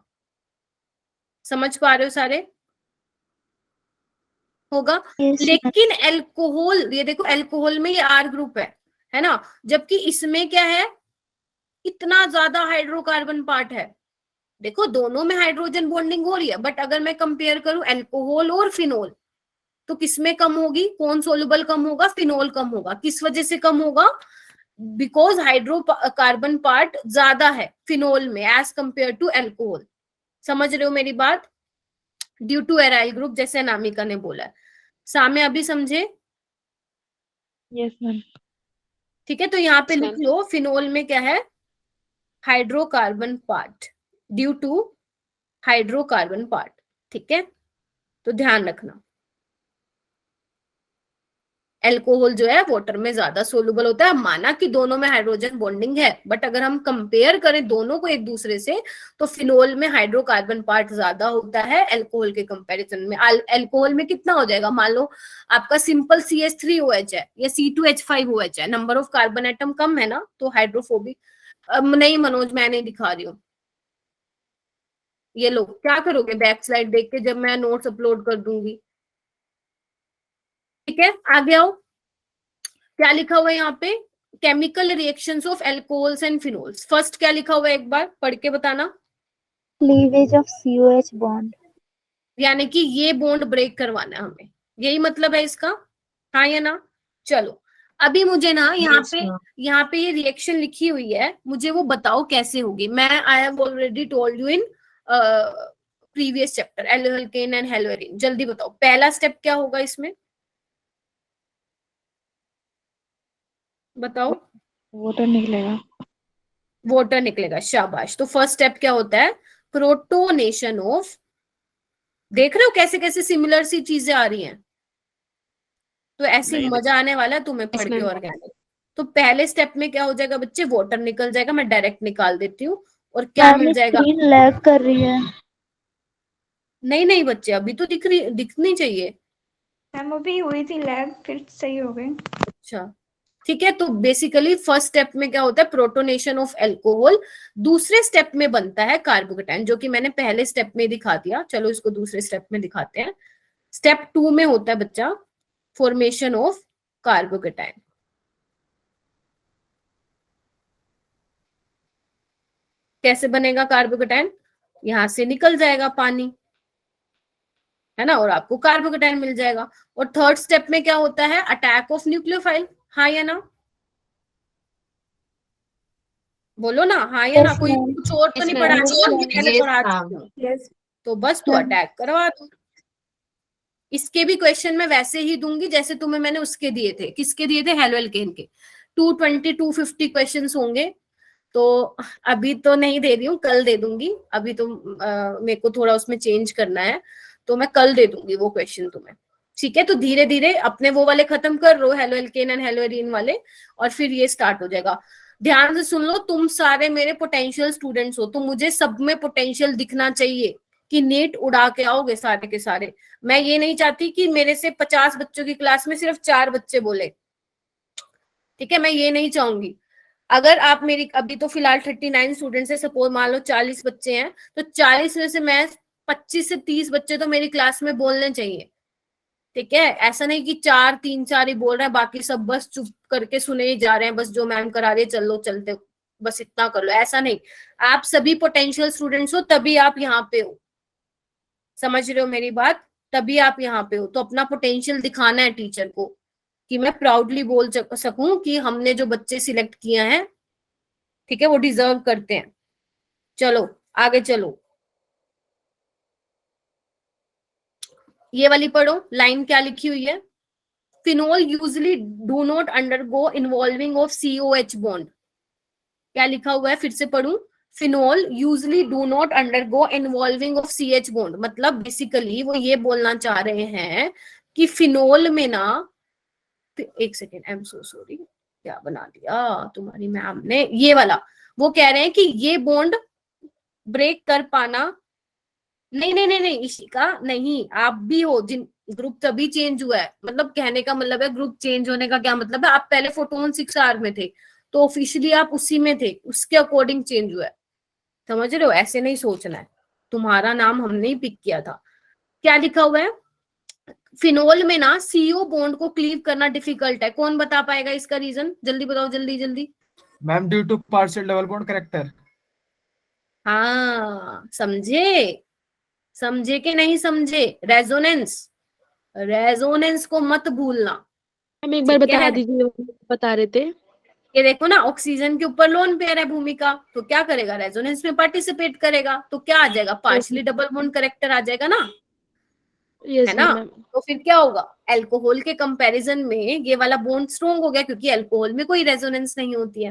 Speaker 1: समझ पा रहे हो सारे, होगा।
Speaker 5: Yes, ma'am.
Speaker 1: लेकिन एल्कोहल, ये देखो एल्कोहल में ये आर ग्रुप है ना, जबकि इसमें क्या है, इतना ज्यादा हाइड्रोकार्बन पार्ट है। देखो दोनों में हाइड्रोजन बॉन्डिंग हो रही है, बट अगर मैं कंपेयर करूं एल्कोहल और फिनोल, तो किसमें कम होगी, कौन सोल्यूबल कम होगा, फिनोल कम होगा। किस वजह से कम होगा, बिकॉज हाइड्रोकार्बन पार्ट ज्यादा है फिनोल में एज कंपेयर टू एल्कोहल। समझ रहे हो मेरी बात, ड्यू टू एराइल ग्रुप, जैसे अनामिका ने बोला है। सामने अभी समझे,
Speaker 4: यस मैम।
Speaker 1: ठीक है। तो यहाँ पे
Speaker 5: Yes,
Speaker 1: लिख
Speaker 5: ma'am.
Speaker 1: लो, फिनोल में क्या है, hydrocarbon part, due to hydrocarbon part, ठीक है। तो ध्यान रखना, एल्कोहल जो है वाटर में ज्यादा सोलुबल होता है। माना कि दोनों में हाइड्रोजन बॉन्डिंग है, बट अगर हम कंपेयर करें दोनों को एक दूसरे से, तो फिनोल में हाइड्रोकार्बन पार्ट ज्यादा होता है एल्कोहल के कंपैरिजन में। एल्कोहल में कितना हो जाएगा, मान लो आपका सिंपल CH3OH है या C2H5OH है, नंबर ऑफ कार्बन एटम कम है ना, तो हाइड्रोफोबिक। नहीं मनोज, मैं नहीं दिखा रही हूँ, ये लोग क्या करोगे बैक स्लाइड देख के जब मैं नोट्स अपलोड कर दूंगी, ठीक है। आगे आओ, क्या लिखा हुआ है यहाँ पे, chemical reactions of alcohols and phenols. First क्या लिखा हुआ है, एक बार पढ़ के बताना।
Speaker 5: Cleavage of COH bond.
Speaker 1: यानी कि ये बॉन्ड ब्रेक करवाना है हमें, यही मतलब है इसका, हाँ या ना। चलो अभी मुझे ना यहाँ पे ये रिएक्शन लिखी हुई है, मुझे वो बताओ कैसे होगी। मैं I have already told you in previous chapter, alkane and haloarene. जल्दी बताओ पहला स्टेप क्या होगा इसमें, बताओ।
Speaker 4: वाटर निकलेगा।
Speaker 1: वाटर निकलेगा, शाबाश। तो फर्स्ट स्टेप क्या होता है, प्रोटोनेशन ऑफ। देख रहे हो कैसे कैसे सिमिलर सी चीजें आ रही हैं, तो ऐसे
Speaker 7: नहीं,
Speaker 1: मजा आने वाला है तुम्हें पढ़ के ऑर्गेनिक। तो पहले स्टेप में क्या हो जाएगा बच्चे, वाटर निकल जाएगा, मैं डायरेक्ट निकाल देती हूँ, और क्या मिल जाएगा।
Speaker 5: स्क्रीन लैग कर रही है।
Speaker 1: नहीं नहीं बच्चे, अभी तो दिखनी चाहिए।
Speaker 3: मैम अभी हुई थी लैग, फिर सही हो गई।
Speaker 1: अच्छा ठीक है। तो बेसिकली फर्स्ट स्टेप में क्या होता है, प्रोटोनेशन ऑफ एल्कोहल। दूसरे स्टेप में बनता है कार्बोकेटाइन, जो कि मैंने पहले स्टेप में दिखा दिया। चलो इसको दूसरे स्टेप में दिखाते हैं। स्टेप 2 में होता है बच्चा फॉर्मेशन ऑफ कार्बोकेटाइन। कैसे बनेगा कार्बोकेटाइन, यहां से निकल जाएगा पानी, है ना, और आपको कार्बोकेटाइन मिल जाएगा। और थर्ड स्टेप में क्या होता है, अटैक ऑफ न्यूक्लियोफाइल, हाँ या ना, बोलो ना, हाँ या ना।
Speaker 5: Yes,
Speaker 1: कोई
Speaker 5: ma'am.
Speaker 1: कुछ और तो नहीं पढ़ा
Speaker 3: यस
Speaker 1: तो बस तू
Speaker 5: ma'am.
Speaker 1: अटैक करवा दो। इसके भी क्वेश्चन मैं वैसे ही दूंगी जैसे तुम्हें मैंने उसके दिए थे। किसके दिए थे, हेलोएल्केन के। 220 250 क्वेश्चंस होंगे, तो अभी तो नहीं दे रही हूँ, कल दे दूंगी। अभी तो मेरे को थोड़ा उसमें चेंज करना है, तो मैं कल दे दूंगी वो क्वेश्चन तुम्हें, ठीक है। तो धीरे धीरे अपने वो वाले खत्म कर लो, हेलोएल्केन एंड हेलोएरीन वाले, और फिर ये स्टार्ट हो जाएगा। ध्यान से सुन लो, तुम सारे मेरे पोटेंशियल स्टूडेंट्स हो, तो मुझे सब में पोटेंशियल दिखना चाहिए कि नीट उड़ा के आओगे सारे के सारे। मैं ये नहीं चाहती कि मेरे से 50 बच्चों की क्लास में सिर्फ 4 बच्चे बोले, ठीक है, मैं ये नहीं चाहूंगी। अगर आप मेरी, अभी तो फिलहाल 39 स्टूडेंट्स है, सपोज मान लो 40 बच्चे हैं, तो 40 में से मैं 25 से 30 बच्चे तो मेरी क्लास में बोलने चाहिए, ठीक है। ऐसा नहीं कि 4 3 4 ही बोल रहे हैं, बाकी सब बस चुप करके सुने ही जा रहे हैं, बस जो मैम करा रही है चलो चलते, बस इतना कर लो, ऐसा नहीं। आप सभी पोटेंशियल स्टूडेंट्स हो, तभी आप यहाँ पे हो, समझ रहे हो मेरी बात, तभी आप यहाँ पे हो। तो अपना पोटेंशियल दिखाना है टीचर को, कि मैं प्राउडली बोल सकूं कि हमने जो बच्चे सिलेक्ट किए हैं, ठीक है, वो डिजर्व करते हैं। चलो आगे चलो, ये वाली पढ़ो, लाइन क्या लिखी हुई है, phenol usually do not undergo involving of COH bond. क्या लिखा हुआ है, फिर से पढ़ूं, phenol usually do not undergo involving of CH bond. मतलब बेसिकली वो ये बोलना चाह रहे हैं कि फिनोल में ना, एक second, I am so sorry, क्या बना दिया तुम्हारी मैम ने, ये वाला। वो कह रहे हैं कि ये बॉन्ड ब्रेक कर पाना। नहीं नहीं नहीं नहीं इशिका, नहीं, आप भी हो जिन ग्रुप तभी चेंज हुआ है, मतलब कहने का मतलब है ग्रुप चेंज होने का क्या मतलब है, आप पहले फोटोन 6R में थे तो ऑफिशियली आप उसी में थे, उसके अकॉर्डिंग चेंज हुआ है, समझ रहे हो, ऐसे नहीं सोचना है। तुम्हारा नाम हमने ही पिक किया था। क्या लिखा हुआ है, फिनोल में ना सीओ बॉन्ड को क्लीव करना डिफिकल्ट है, कौन बता पाएगा इसका रीजन, जल्दी बताओ जल्दी जल्दी।
Speaker 6: Ma'am due to partial double bond character.
Speaker 1: हाँ समझे, समझे कि नहीं समझे, रेजोनेंस, रेजोनेंस को मत भूलना।
Speaker 8: हम एक बार
Speaker 1: ठीक
Speaker 8: बता
Speaker 1: है,
Speaker 8: दीजिए, बता रहे थे।
Speaker 1: ये देखो ना, ऑक्सीजन के ऊपर लोन पेयर है भूमिका, तो क्या करेगा, रेजोनेंस में पार्टिसिपेट करेगा, तो क्या आ जाएगा, पार्शियली डबल बॉन्ड कैरेक्टर आ जाएगा ना, है
Speaker 8: यस
Speaker 1: ना।
Speaker 8: मैम।
Speaker 1: तो फिर क्या होगा, अल्कोहल के कंपैरिजन में ये वाला बॉन्ड स्ट्रॉन्ग हो गया, क्योंकि अल्कोहल में कोई रेजोनेंस नहीं होती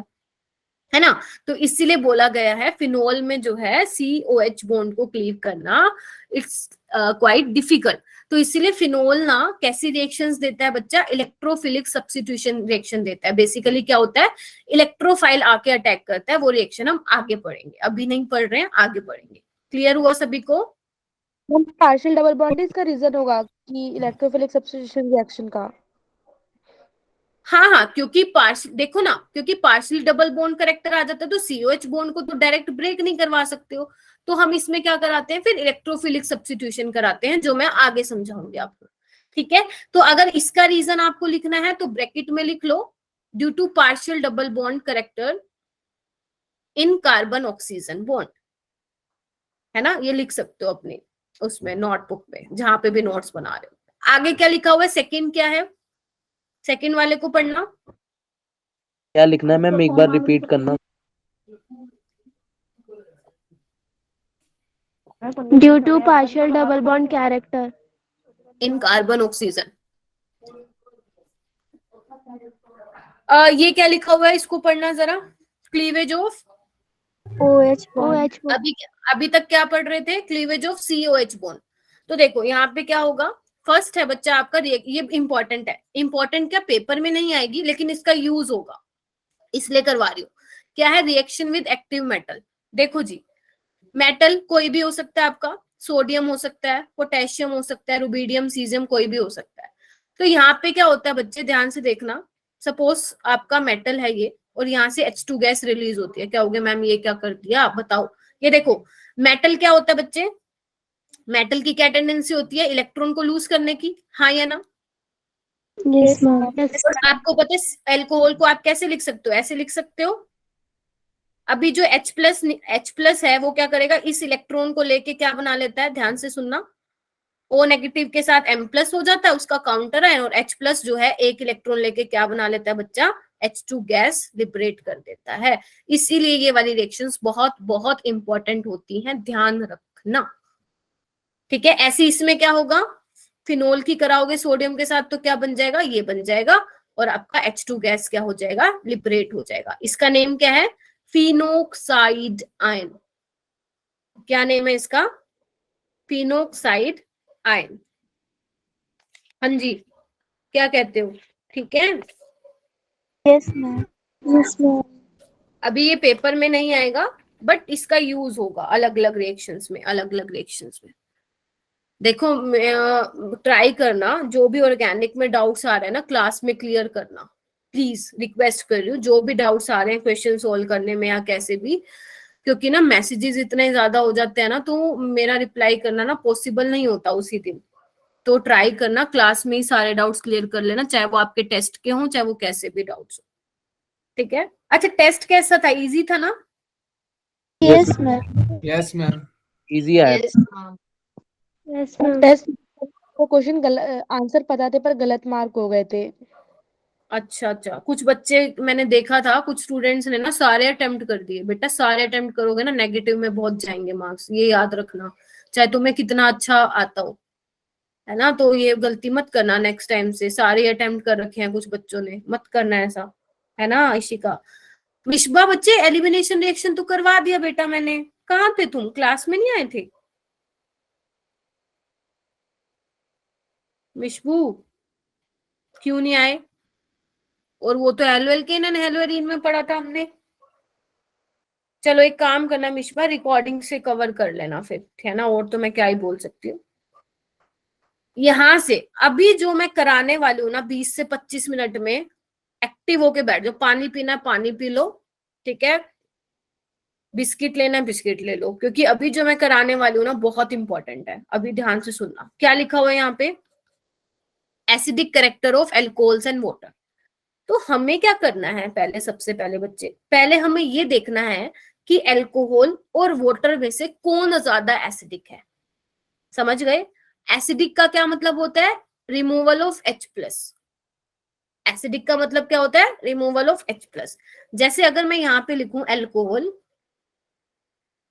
Speaker 1: है ना। तो इसीलिए बोला गया है फिनोल में जो है COH बॉन्ड को क्लीव करना इट्स क्वाइट डिफिकल्ट। तो इसीलिए फिनोल ना कैसी रिएक्शंस देता है बच्चा, इलेक्ट्रोफिलिक सब्स्टिट्यूशन रिएक्शन देता है। बेसिकली क्या होता है, इलेक्ट्रोफाइल आके अटैक करता है, वो रिएक्शन हम आगे पढ़ेंगे, अभी नहीं पढ़ रहे हैं, आगे पढ़ेंगे। क्लियर हुआ सभी को।
Speaker 8: पार्शियल डबल बॉन्ड इसका रीजन होगा कि इलेक्ट्रोफिलिक सब्स्टिट्यूशन रिएक्शन का।
Speaker 1: हाँ हाँ, क्योंकि पार्शियल देखो ना, क्योंकि पार्शियल डबल बॉन्ड करेक्टर आ जाता है तो COH बॉन्ड को तो डायरेक्ट ब्रेक नहीं करवा सकते हो, तो हम इसमें क्या कराते हैं, फिर इलेक्ट्रोफिलिक सब्स्टिट्यूशन कराते हैं, जो मैं आगे समझाऊंगी आपको। ठीक है, तो अगर इसका रीजन आपको लिखना है तो ब्रैकेट में लिख लो, due to partial double bond character in carbon oxygen bond, है ना, ये लिख सकते हो अपने उसमें नोटबुक में, जहां पे भी नोट्स बना रहे हो। आगे क्या लिखा हुआ है, सेकंड क्या है, सेकंड वाले को पढ़ना।
Speaker 2: क्या लिखना है मैम, एक बार रिपीट करना।
Speaker 5: Due to partial double bond character.
Speaker 1: In carbon oxygen. ये क्या लिखा हुआ है, इसको पढ़ना जरा, क्लीवेज ऑफ
Speaker 5: OH bond.
Speaker 1: अभी तक क्या पढ़ रहे थे, क्लीवेज ऑफ COH बॉन्ड। तो देखो यहाँ पे क्या होगा, फर्स्ट है बच्चा आपका ये इंपॉर्टेंट है, इंपॉर्टेंट क्या पेपर में नहीं आएगी लेकिन इसका यूज होगा, इसलिए करवा रही हूँ। क्या है, रिएक्शन विद एक्टिव मेटल। देखो जी, मेटल कोई भी हो सकता है आपका, सोडियम हो सकता है, पोटेशियम हो सकता है, रुबीडियम, सीजियम, कोई भी हो सकता है। तो यहाँ पे क्या होता है बच्चे, ध्यान से देखना, सपोज आपका मेटल है ये, और यहाँ से H2 गैस रिलीज होती है, क्या हो गया मैम, ये क्या कर दिया आप बताओ। ये देखो, मेटल क्या होता है बच्चे, मेटल की क्या टेंडेंसी होती है, इलेक्ट्रॉन को लूज करने की, हाँ या ना।
Speaker 5: Yes, ma'am.
Speaker 1: आपको पता है अल्कोहल को आप कैसे लिख सकते हो, ऐसे लिख सकते हो। अभी जो H+ है वो क्या करेगा, इस इलेक्ट्रॉन को लेके क्या बना लेता है, ध्यान से सुनना, O नेगेटिव के साथ M+ हो जाता है, उसका काउंटर है, और H+ जो है एक इलेक्ट्रॉन लेके क्या बना लेता है बच्चा, H2 गैस लिबरेट कर देता है। इसीलिए ये वाली रिएक्शंस बहुत बहुत इंपॉर्टेंट होती हैं, ध्यान रखना। ठीक है, ऐसे इसमें क्या होगा, फिनोल की कराओगे सोडियम के साथ तो क्या बन जाएगा, ये बन जाएगा, और आपका H2 गैस क्या हो जाएगा, लिबरेट हो जाएगा। इसका नेम क्या है, फिनोक्साइड आयन। क्या नेम है इसका, फिनोक्साइड आयन। हाँ जी, क्या कहते हो, ठीक है।
Speaker 5: Yes, ma'am. Yes, ma'am.
Speaker 1: अभी ये पेपर में नहीं आएगा, बट इसका यूज होगा अलग अलग रिएक्शंस में, अलग अलग रिएक्शंस में। देखो ट्राई करना, जो भी ऑर्गेनिक में डाउट्स आ रहे हैं ना क्लास में क्लियर करना, प्लीज रिक्वेस्ट कर रही हूँ, जो भी डाउट्स आ रहे हैं क्वेश्चन सोल्व करने में या कैसे भी, क्योंकि ना मैसेजेस इतने ज्यादा हो जाते हैं ना, तो मेरा रिप्लाई करना ना पॉसिबल नहीं होता उसी दिन। तो ट्राई करना क्लास में ही सारे डाउट्स क्लियर कर लेना, चाहे वो आपके टेस्ट के हों, चाहे वो कैसे भी डाउट्स हो। ठीक है, अच्छा टेस्ट कैसा था, इजी था ना।
Speaker 5: Yes, ma'am.
Speaker 6: Yes ma'am.
Speaker 2: Easy आया।
Speaker 5: Yes, ma'am.
Speaker 8: टेस्ट को क्वेश्चन आंसर पता थे पर गलत मार्क हो गए थे।
Speaker 1: अच्छा अच्छा, कुछ बच्चे मैंने देखा था, कुछ स्टूडेंट्स ने ना सारे अटेम्प्ट कर दिए। बेटा सारे अटेम्प्ट करोगे ना नेगेटिव में बहुत जाएंगे मार्क्स, ये याद रखना, चाहे तुम्हें कितना अच्छा आता हो, है ना। तो ये गलती मत करना नेक्स्ट टाइम से, सारे अटेम्प्ट कर रखे हैं कुछ बच्चों ने, मत करना ऐसा, है ना। इशिका, विश्वा, बच्चे एलिमिनेशन रिएक्शन तो करवा दिया बेटा मैंने, कहाँ थे तुम, क्लास में नहीं आए थे। विश्वू क्यों नहीं आए, और वो तो एल्वेल्केन एंड हेलोरीन में पढ़ा था हमने। चलो एक काम करना मिश्बा, रिकॉर्डिंग से कवर कर लेना फिर, है ना, और तो मैं क्या ही बोल सकती हूँ। यहां से अभी जो मैं कराने वाली हूँ ना 20 से 25 मिनट में एक्टिव होके बैठ जाओ। पानी पीना पानी पी लो, ठीक है, बिस्किट लेना बिस्किट ले लो, क्योंकि अभी जो मैं कराने वाली हूँ ना बहुत इंपॉर्टेंट है। अभी ध्यान से सुनना क्या लिखा हुआ है यहाँ पे, acidic character of alcohols and water. तो हमें क्या करना है, पहले सबसे पहले बच्चे, पहले हमें ये देखना है कि एल्कोहल और वाटर में से कौन ज्यादा एसिडिक है। समझ गए? एसिडिक का क्या मतलब होता है, रिमूवल ऑफ H+। एसिडिक का मतलब क्या होता है, रिमूवल ऑफ H+। जैसे अगर मैं यहाँ पे लिखूं एल्कोहल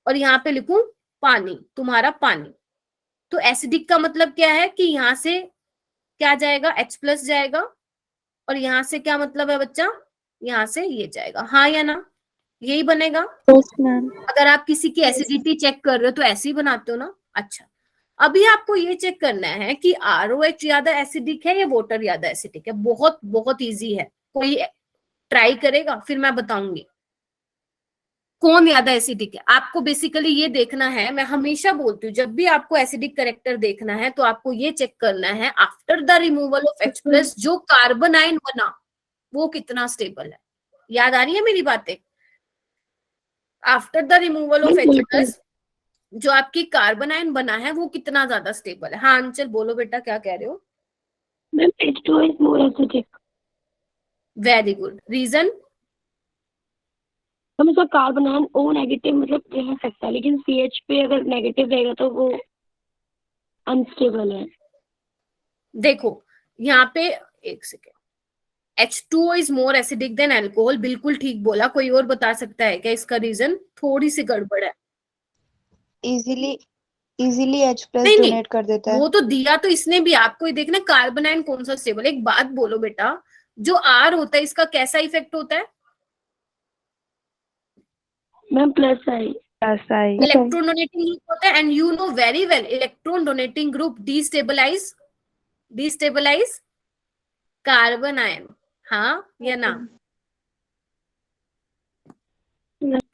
Speaker 1: और यहाँ पे लिखूं पानी, तुम्हारा पानी, तो एसिडिक का मतलब क्या है कि यहाँ से क्या जाएगा, H+ जाएगा, और यहाँ से क्या मतलब है बच्चा, यहाँ से ये जाएगा, हाँ या ना, यही बनेगा।
Speaker 5: Yes, ma'am.
Speaker 1: अगर आप किसी की एसिडिटी चेक कर रहे हो तो ऐसे ही बनाते हो ना। अच्छा, अभी आपको ये चेक करना है कि ROH ज्यादा एसिडिक है या वाटर ज्यादा एसिडिक है। बहुत बहुत इजी है, कोई ट्राई करेगा फिर मैं बताऊंगी कौन ज्यादा एसिडिक है। आपको बेसिकली ये देखना है, मैं हमेशा बोलती हूँ जब भी आपको एसिडिक कैरेक्टर देखना है तो आपको ये चेक करना है after the removal of H+ जो कार्बन आयन बना वो कितना स्टेबल है। याद आ रही है मेरी बातें? After the removal of H+ जो आपकी कार्बन आयन बना है वो कितना ज्यादा स्टेबल है। हाँ अंचल बोलो बेटा, क्या कह रहे हो?
Speaker 3: Ma'am H2 is more acidic.
Speaker 1: Very good, reason?
Speaker 3: हम इसका कार्बन आयन O नेगेटिव मतलब रह सकता है, लेकिन CH पे अगर नेगेटिव रहेगा तो वो अनस्टेबल है।
Speaker 1: देखो यहाँ पे एक second, H2O is more acidic then alcohol, बिल्कुल ठीक बोला। कोई और बता सकता है क्या इसका रीजन? थोड़ी सी गड़बड़ है।
Speaker 9: इजीली H+
Speaker 1: नहीं नहीं,
Speaker 9: डोनेट कर देता है।
Speaker 1: वो तो दिया तो इसने भी, आपको ही देखना कार्बन आयन कौन सा स्टेबल। एक बात बोलो बेटा, जो R होता है इसका कैसा इफेक्ट होता है?
Speaker 3: मैम प्लस आई।
Speaker 1: इलेक्ट्रॉन डोनेटिंग ग्रुप होता है, and you know very well electron donating group destabilise carbon ion, हाँ या ना,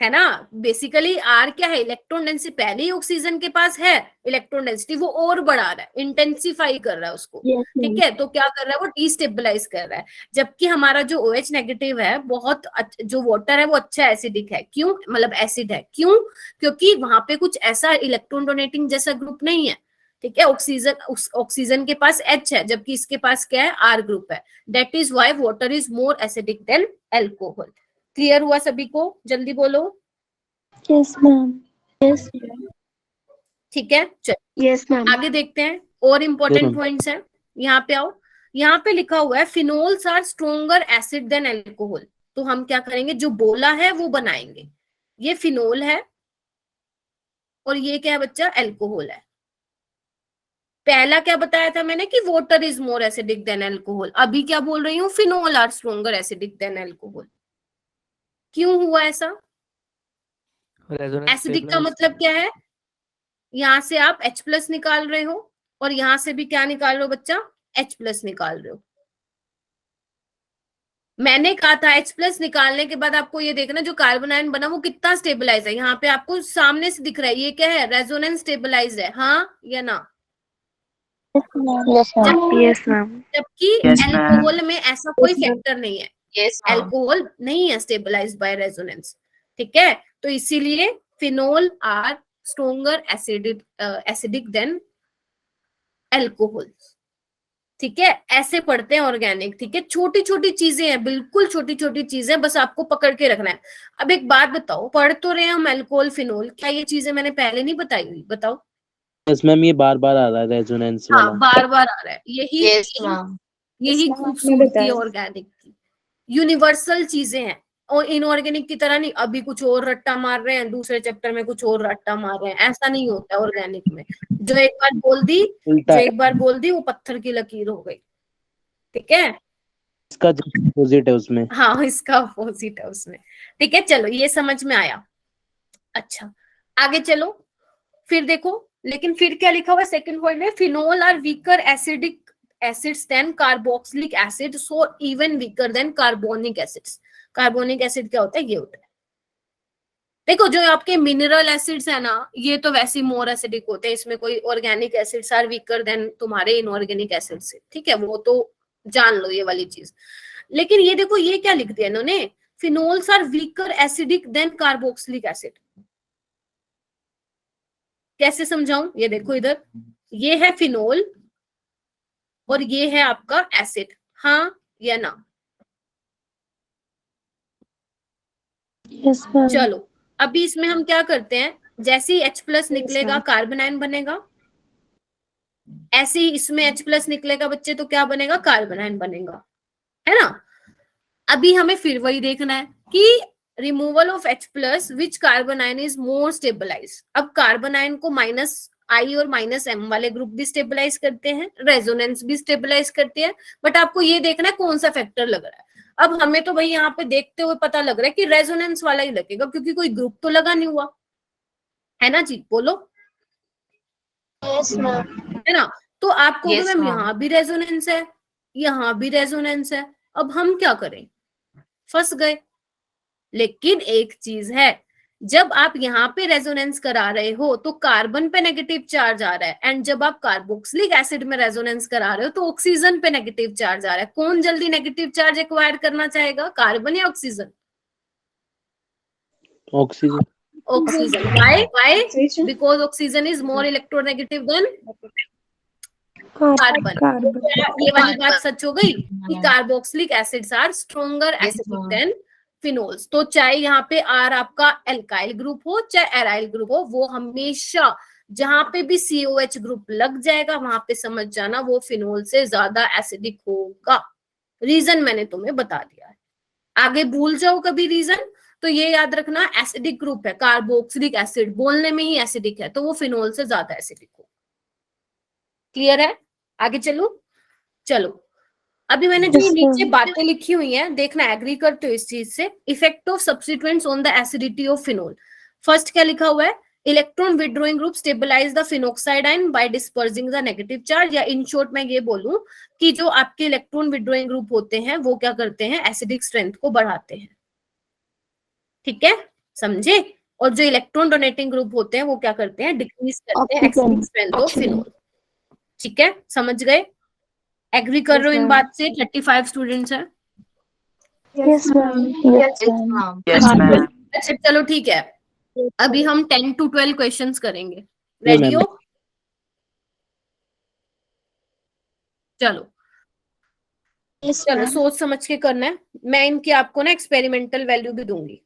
Speaker 1: है ना। बेसिकली R क्या है, इलेक्ट्रॉन डेंसिटी, पहले ही ऑक्सीजन के पास है इलेक्ट्रॉन डेंसिटी, वो और बढ़ा रहा है, इंटेंसिफाई कर रहा है उसको, ठीक है। तो क्या कर रहा है वो, डिस्टेबलाइज कर रहा है। जबकि हमारा जो OH नेगेटिव है बहुत जो वाटर है वो अच्छा एसिडिक है। क्यों, मतलब एसिड है, क्यों? क्योंकि वहां पे कुछ ऐसा इलेक्ट्रॉन डोनेटिंग जैसा ग्रुप नहीं है, ठीक है। ऑक्सीजन के पास H है जबकि इसके पास क्या है, R ग्रुप है। That is why water is more acidic than alcohol. Clear हुआ सभी को? जल्दी बोलो।
Speaker 5: Yes, ma'am. Yes, ma'am.
Speaker 1: ठीक है, चलो
Speaker 3: यस मैम।
Speaker 1: आगे देखते हैं और इम्पोर्टेंट पॉइंट्स हैं। यहाँ पे आओ, यहाँ पे लिखा हुआ है phenols are stronger acid than alcohol. तो हम क्या करेंगे, जो बोला है वो बनाएंगे। ये फिनोल है और ये क्या है बच्चा, एल्कोहल है। पहला क्या बताया था मैंने कि water is more acidic than alcohol, अभी क्या बोल रही हूँ, phenol are stronger acidic than alcohol. क्यों हुआ ऐसा? एसिडिक का मतलब क्या है, यहाँ से आप H+ निकाल रहे हो और यहाँ से भी क्या निकाल रहे हो बच्चा, H+ निकाल रहे हो। मैंने कहा था H+ निकालने के बाद आपको ये देखना जो कार्बन आयन बना वो कितना स्टेबलाइज है। यहाँ पे आपको सामने से दिख रहा है, ये क्या है, रेजोनेंस स्टेबलाइज है, हाँ या ना?
Speaker 5: Yes, ma'am.
Speaker 1: जबकि एल्कोहल में ऐसा कोई फैक्टर नहीं है, एल्कोहल नहीं है स्टेबलाइज बाय रेजोनेंस, ठीक है। तो इसीलिए phenol are stronger acidic than alcohol, ठीक है। ऐसे पढ़ते हैं ऑर्गेनिक, ठीक है। छोटी छोटी चीजें हैं, बिल्कुल छोटी छोटी चीजें, बस आपको पकड़ के रखना है। अब एक बात बताओ, पढ़ तो रहे हम एल्कोहल फिनोल, क्या ये चीजें मैंने पहले नहीं बताई हुई? बताओ।
Speaker 2: यस मैम, ये बार बार आ रहा है रेजोनेंस
Speaker 1: हाँ
Speaker 2: वाला।
Speaker 1: बार बार आ रहा है, यही खूबसूरती है ऑर्गेनिक की। यूनिवर्सल चीजें हैं और इनऑर्गेनिक की तरह नहीं, अभी कुछ और रट्टा मार रहे हैं दूसरे चैप्टर में कुछ और रट्टा मार रहे हैं, ऐसा नहीं होता है ऑर्गेनिक में। जो एक बार बोल दी वो पत्थर की लकीर हो गई, ठीक है।
Speaker 2: इसका अपोजिट है उसमें।
Speaker 1: हाँ इसका अपोजिट है उसमें, ठीक है। चलो ये समझ में आया। अच्छा आगे चलो, फिर देखो, लेकिन फिर क्या लिखा हुआ है सेकंड पॉइंट में, phenol are weaker acidic acids than carboxylic acid, so even weaker than carbonic acids. Carbonic acid क्या होता है, ये होता है, देखो जो आपके मिनरल एसिड्स है ना, ये तो वैसे मोर एसिडिक होते हैं, इसमें कोई organic acids are weaker than तुम्हारे इनऑर्गेनिक एसिड से, ठीक है, वो तो जान लो ये वाली चीज। लेकिन ये देखो ये क्या लिख दिया इन्होंने, phenols are weaker acidic than carboxylic acid. कैसे समझाऊं, ये देखो इधर, ये है फिनोल और ये है आपका एसिड, हाँ या ना?
Speaker 5: Yes, ma'am.
Speaker 1: चलो अभी इसमें हम क्या करते हैं, जैसे ही H+ निकलेगा
Speaker 5: ma'am.
Speaker 1: कार्बन आयन बनेगा, ऐसे ही इसमें H+ निकलेगा बच्चे तो क्या बनेगा, कार्बन आयन बनेगा, है ना। अभी हमें फिर वही देखना है कि removal of H+ which carbon ion is more stabilize. अब कार्बन आयन को -I और -M वाले ग्रुप भी स्टेबलाइज करते हैं, रेजोनेंस भी स्टेबलाइज करते हैं, बट आपको ये देखना है कौन सा फैक्टर लग रहा है। अब हमें तो भाई यहाँ पे देखते हुए पता लग रहा है कि रेजोनेंस वाला ही लगेगा, क्योंकि कोई ग्रुप तो लगा नहीं हुआ है ना जी, बोलो।
Speaker 5: Yes, ma'am.
Speaker 1: है ना, तो आप कहोगे
Speaker 9: Yes,
Speaker 1: मैम
Speaker 9: ma'am.
Speaker 1: यहाँ भी रेजोनेंस है, यहाँ भी रेजोनेंस है, अब हम क्या करें, फंस गए। लेकिन एक चीज है, जब आप यहाँ पे रेजोनेंस करा रहे हो तो कार्बन पे नेगेटिव चार्ज आ रहा है, एंड जब आप कार्बोक्सिलिक एसिड में रेजोनेंस करा रहे हो तो ऑक्सीजन पे नेगेटिव चार्ज आ रहा है। कौन जल्दी नेगेटिव चार्ज एक्वायर करना चाहेगा, कार्बन या oxygen?
Speaker 2: Oxygen.
Speaker 1: Oxygen. Why? Because oxygen is more electronegative than carbon. ये वाली बात सच हो गई कि carboxylic acids are stronger acidic than phenols. तो चाहे यहाँ पे आर आपका एल्काइल ग्रुप हो चाहे एराइल ग्रुप हो, वो हमेशा जहां पे भी COH ग्रुप लग जाएगा वहां पे समझ जाना वो फिनोल से ज्यादा एसिडिक होगा। रीजन मैंने तुम्हें बता दिया है, आगे भूल जाओ कभी रीजन तो ये याद रखना, एसिडिक ग्रुप है कार्बोक्सिलिक एसिड, बोलने में ही एसिडिक है, तो वो फिनोल से ज्यादा एसिडिक हो। क्लियर है? आगे चलो अभी मैंने जो
Speaker 5: Yes,
Speaker 1: नीचे
Speaker 5: ma'am.
Speaker 1: बातें लिखी हुई हैं देखना, एग्री करते हो इस चीज से। Effect of substituents on the acidity of phenol. First क्या लिखा हुआ है, electron withdrawing group stabilize the phenoxide ion by dispersing the negative charge, या इन शॉर्ट मैं ये बोलूं कि जो आपके इलेक्ट्रॉन विड्रॉइंग ग्रुप होते हैं वो क्या करते हैं, एसिडिक स्ट्रेंथ को बढ़ाते हैं। ठीक है, समझे? और जो इलेक्ट्रॉन डोनेटिंग ग्रुप होते हैं वो क्या करते हैं, डिक्रीज करते हैं एसिडिक स्ट्रेंथ ऑफ फिनोल। ठीक है, समझ गए? एग्री कर रहे हो इन बात से? 35 स्टूडेंट्स हैं।
Speaker 5: Yes, ma'am. Yes, ma'am.
Speaker 9: Yes, ma'am.
Speaker 1: अच्छा चलो ठीक है, अभी हम 10 to 12 क्वेश्चंस करेंगे।
Speaker 2: जी,
Speaker 1: रेडी
Speaker 2: मैम।
Speaker 1: हो? चलो
Speaker 5: Yes,
Speaker 1: चलो
Speaker 5: ma'am.
Speaker 1: सोच समझ के करना है। मैं इनकी आपको ना एक्सपेरिमेंटल वैल्यू भी दूंगी।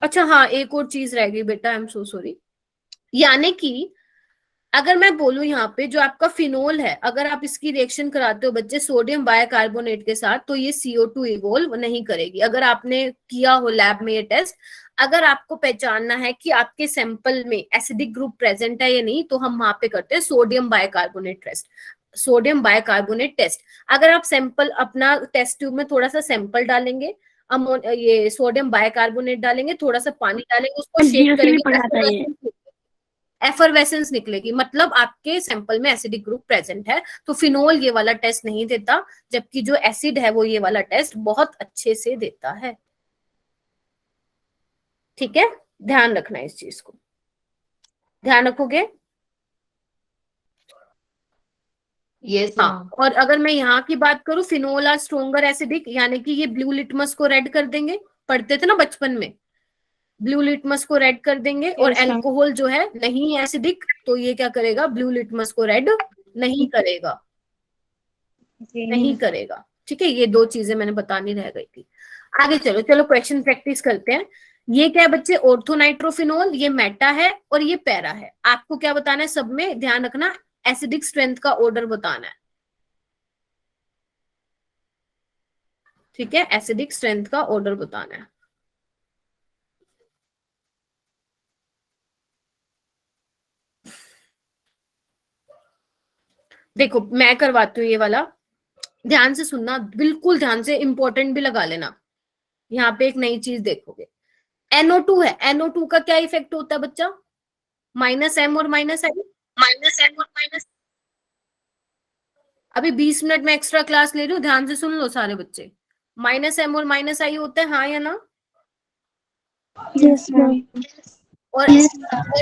Speaker 1: अच्छा हाँ, एक और चीज रह गई बेटा, आई एम सो सॉरी। यानी कि अगर मैं बोलूं यहाँ पे जो आपका फिनोल है, अगर आप इसकी रिएक्शन कराते हो बच्चे सोडियम बाइकार्बोनेट के साथ, तो ये CO2 इवोल्व नहीं करेगी। अगर आपने किया हो लैब में ये टेस्ट, अगर आपको पहचानना है कि आपके सैंपल में एसिडिक ग्रुप प्रेजेंट है या नहीं, तो हम वहां पे करते हैं sodium bicarbonate test. Sodium bicarbonate test, अगर आप सैंपल अपना टेस्ट ट्यूब में थोड़ा सा सैंपल डालेंगे, ये सोडियम बाइकार्बोनेट डालेंगे, थोड़ा सा पानी डालेंगे, उसको शेक करेंगे, एफरवेसेंस निकलेगी, मतलब आपके सैंपल में एसिडिक ग्रुप प्रेजेंट है। तो फिनोल ये वाला टेस्ट नहीं देता, जबकि जो एसिड है वो ये वाला टेस्ट बहुत अच्छे से देता है। ठीक है, ध्यान रखना इस चीज को, ध्यान रखोगे?
Speaker 9: Yes,
Speaker 1: हाँ,
Speaker 9: ma'am.
Speaker 1: और अगर मैं यहाँ की बात करूं, फिनोल आर स्ट्रोंगर एसिडिक, यानी कि ये ब्लू लिटमस को रेड कर देंगे, पढ़ते थे ना बचपन में, ब्लू लिटमस को रेड कर देंगे। और अल्कोहल जो है नहीं एसिडिक, तो ये क्या करेगा, ब्लू लिटमस को रेड नहीं करेगा, नहीं करेगा। ठीक है, ये दो चीजें मैंने बतानी रह गई थी। आगे चलो क्वेश्चन प्रैक्टिस करते हैं। ये क्या है बच्चे, ऑर्थोनाइट्रोफिनोल, ये मेटा है और ये पैरा है। आपको क्या बताना है, सब में ध्यान रखना, एसिडिक स्ट्रेंथ का ऑर्डर बताना है। ठीक है, एसिडिक स्ट्रेंथ का ऑर्डर बताना है। देखो मैं करवाती हूँ ये वाला, ध्यान से सुनना, बिल्कुल ध्यान से, इंपॉर्टेंट भी लगा लेना। यहाँ पे एक नई चीज देखोगे, NO2 है, NO2 का क्या इफेक्ट होता है बच्चा, -M और -I। अभी 20 मिनट में एक्स्ट्रा क्लास ले रही हूँ, ध्यान से सुन लो सारे बच्चे। -M और -I होता है, हाँ या ना?
Speaker 5: Yes, ma'am.
Speaker 1: और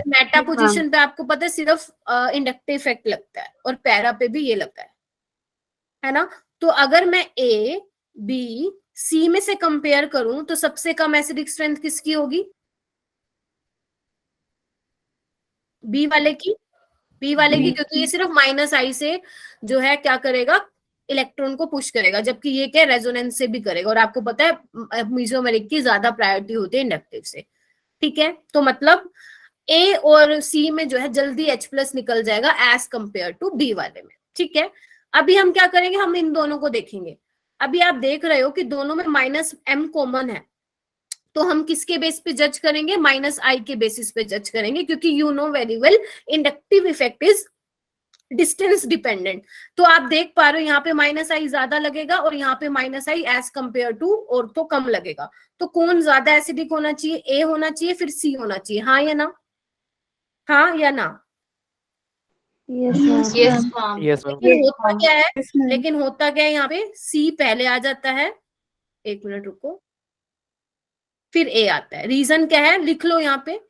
Speaker 1: मेटा पोजीशन पे आपको पता है सिर्फ इंडक्टिव इफेक्ट लगता है और पैरा पे भी ये लगता है ना। तो अगर मैं ए बी सी में से कंपेयर करूं तो सबसे कम एसिडिक स्ट्रेंथ किसकी होगी? बी वाले की। क्योंकि ये सिर्फ -I से जो है क्या करेगा, इलेक्ट्रॉन को पुश करेगा, जबकि ये क्या रेजोनेंस से भी करेगा। और आपको पता है मेसोमेरिक की ज्यादा प्रायोरिटी होती है इंडक्टिव से। ठीक है, तो मतलब ए और सी में जो है जल्दी H+ निकल जाएगा एज कंपेयर टू बी वाले में। ठीक है, अभी हम क्या करेंगे, हम इन दोनों को देखेंगे। अभी आप देख रहे हो कि दोनों में -M कॉमन है, तो हम किसके बेस पे जज करेंगे? -I के बेसिस पे जज करेंगे, क्योंकि you know very well inductive effect is distance dependent. तो आप देख पा रहे हो यहाँ पे -I ज्यादा लगेगा और यहाँ पे -I एज कंपेयर टू और तो कम लगेगा। तो कौन ज्यादा एसिडिक होना चाहिए? ए होना चाहिए, फिर सी होना चाहिए। हाँ या ना? हाँ या ना?
Speaker 5: Yes, ma'am.
Speaker 9: Yes, ma'am.
Speaker 2: Yes ma'am.
Speaker 1: लेकिन होता क्या है,
Speaker 5: Yes, ma'am.
Speaker 1: यहाँ पे सी पहले आ जाता है। एक मिनट रुको, फिर ए आता है। रीजन क्या है लिख लो यहाँ पे,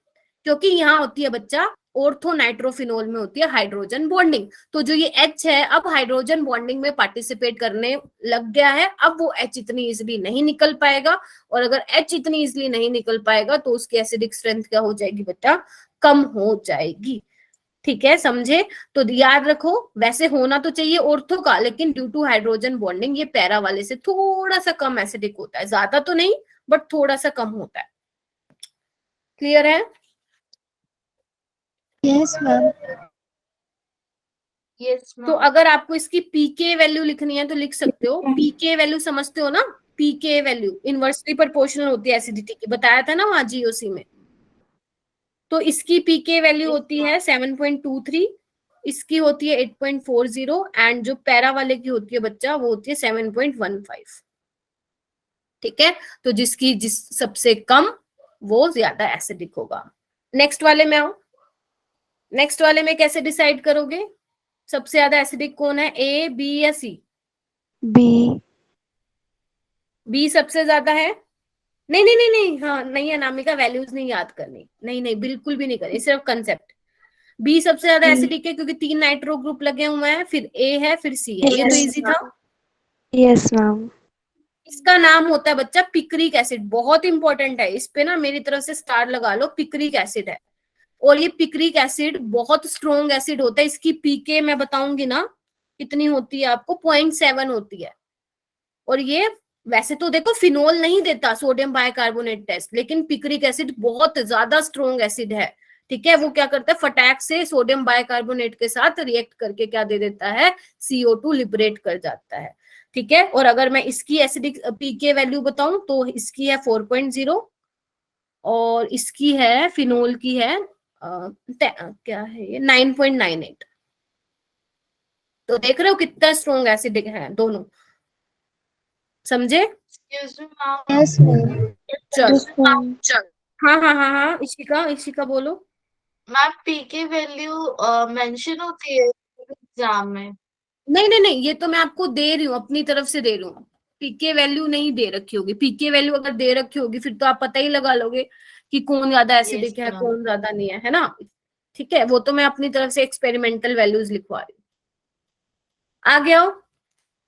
Speaker 1: क्योंकि यहाँ होती है बच्चा ऑर्थो नाइट्रोफिनोल में होती है हाइड्रोजन बॉन्डिंग। तो जो ये H है अब हाइड्रोजन बॉन्डिंग में पार्टिसिपेट करने लग गया है। अब वो H इतनी इजिली नहीं निकल पाएगा, और अगर H इतनी इजिली नहीं निकल पाएगा तो उसकी एसिडिक स्ट्रेंथ क्या हो जाएगी बच्चा? कम हो जाएगी। ठीक है, समझे? तो याद रखो, वैसे होना तो चाहिए ऑर्थो का, लेकिन ड्यू टू हाइड्रोजन बॉन्डिंग ये पैरा वाले से थोड़ा सा कम एसिडिक होता है, ज्यादा तो नहीं बट थोड़ा सा कम होता है। क्लियर है?
Speaker 5: Yes, ma'am.
Speaker 9: Yes,
Speaker 1: तो
Speaker 9: ma'am.
Speaker 1: अगर आपको इसकी पीके वैल्यू लिखनी है तो लिख सकते हो। पीके वैल्यू समझते हो ना? पीके वैल्यू इनवर्सली प्रोपोर्शनल होती है एसिडिटी की, बताया था ना वहां जीओसी में। तो इसकी पीके वैल्यू होती है 7.23, इसकी होती है 8.40, एंड जो पैरा वाले की होती है बच्चा वो होती है 7.15। ठीक है, तो जिस सबसे कम वो ज्यादा एसिडिक होगा। नेक्स्ट वाले में आओ। नेक्स्ट वाले में कैसे डिसाइड करोगे सबसे ज्यादा एसिडिक कौन है? ए बी या सी?
Speaker 5: B.
Speaker 1: बी सबसे ज्यादा है? नहीं नहीं नहीं नहीं, हाँ नहीं अनामिका, वैल्यूज नहीं याद करनी, नहीं नहीं बिल्कुल भी नहीं करनी, सिर्फ कंसेप्ट। बी सबसे ज्यादा एसिडिक है क्योंकि 3 नाइट्रो ग्रुप लगे हुए हैं, फिर ए है, फिर सी है। ये तो
Speaker 5: Yes,
Speaker 1: इजी था।
Speaker 5: Yes, ma'am.
Speaker 1: इसका नाम होता है बच्चा पिक्रिक एसिड। बहुत इंपॉर्टेंट है, इस पे ना मेरी तरफ से स्टार लगा लो। पिक्रिक एसिड है, और ये पिक्रिक एसिड बहुत स्ट्रॉन्ग एसिड होता है। इसकी पीके मैं बताऊंगी ना कितनी होती है आपको, 0.7 होती है। और ये वैसे तो देखो फिनोल नहीं देता सोडियम बाइकार्बोनेट टेस्ट, लेकिन पिक्रिक एसिड बहुत ज्यादा स्ट्रॉन्ग एसिड है। ठीक है, वो क्या करता है, फटाक से सोडियम बाइकार्बोनेट के साथ रिएक्ट करके क्या दे देता है? CO2 लिबरेट कर जाता है। ठीक है, और अगर मैं इसकी एसिडिक पीके वैल्यू बताऊं तो इसकी है 4.0, और इसकी है फिनोल की है क्या है ये 9.98। तो देख रहे हो कितना स्ट्रॉन्ग एसिडिक है दोनों। समझे?
Speaker 9: Excuse me, ma'am.
Speaker 5: Yes, ma'am.
Speaker 1: चल
Speaker 5: Yes, ma'am.
Speaker 1: हाँ हाँ हाँ हाँ, इशिका बोलो।
Speaker 9: मैम पीके वैल्यू मेंशन होती है एग्जाम में?
Speaker 1: नहीं नहीं नहीं, ये तो मैं आपको दे रही हूँ, अपनी तरफ से दे रही हूँ। पीके वैल्यू नहीं दे रखी होगी। पीके वैल्यू अगर दे रखी होगी फिर तो आप पता ही लगा लोगे कि कौन ज्यादा एसिडिक है,
Speaker 9: ma'am.
Speaker 1: कौन ज्यादा नहीं है ना? ठीक है, वो तो मैं अपनी तरफ से एक्सपेरिमेंटल वैल्यूज लिखवा रही हूँ। आगे आओ।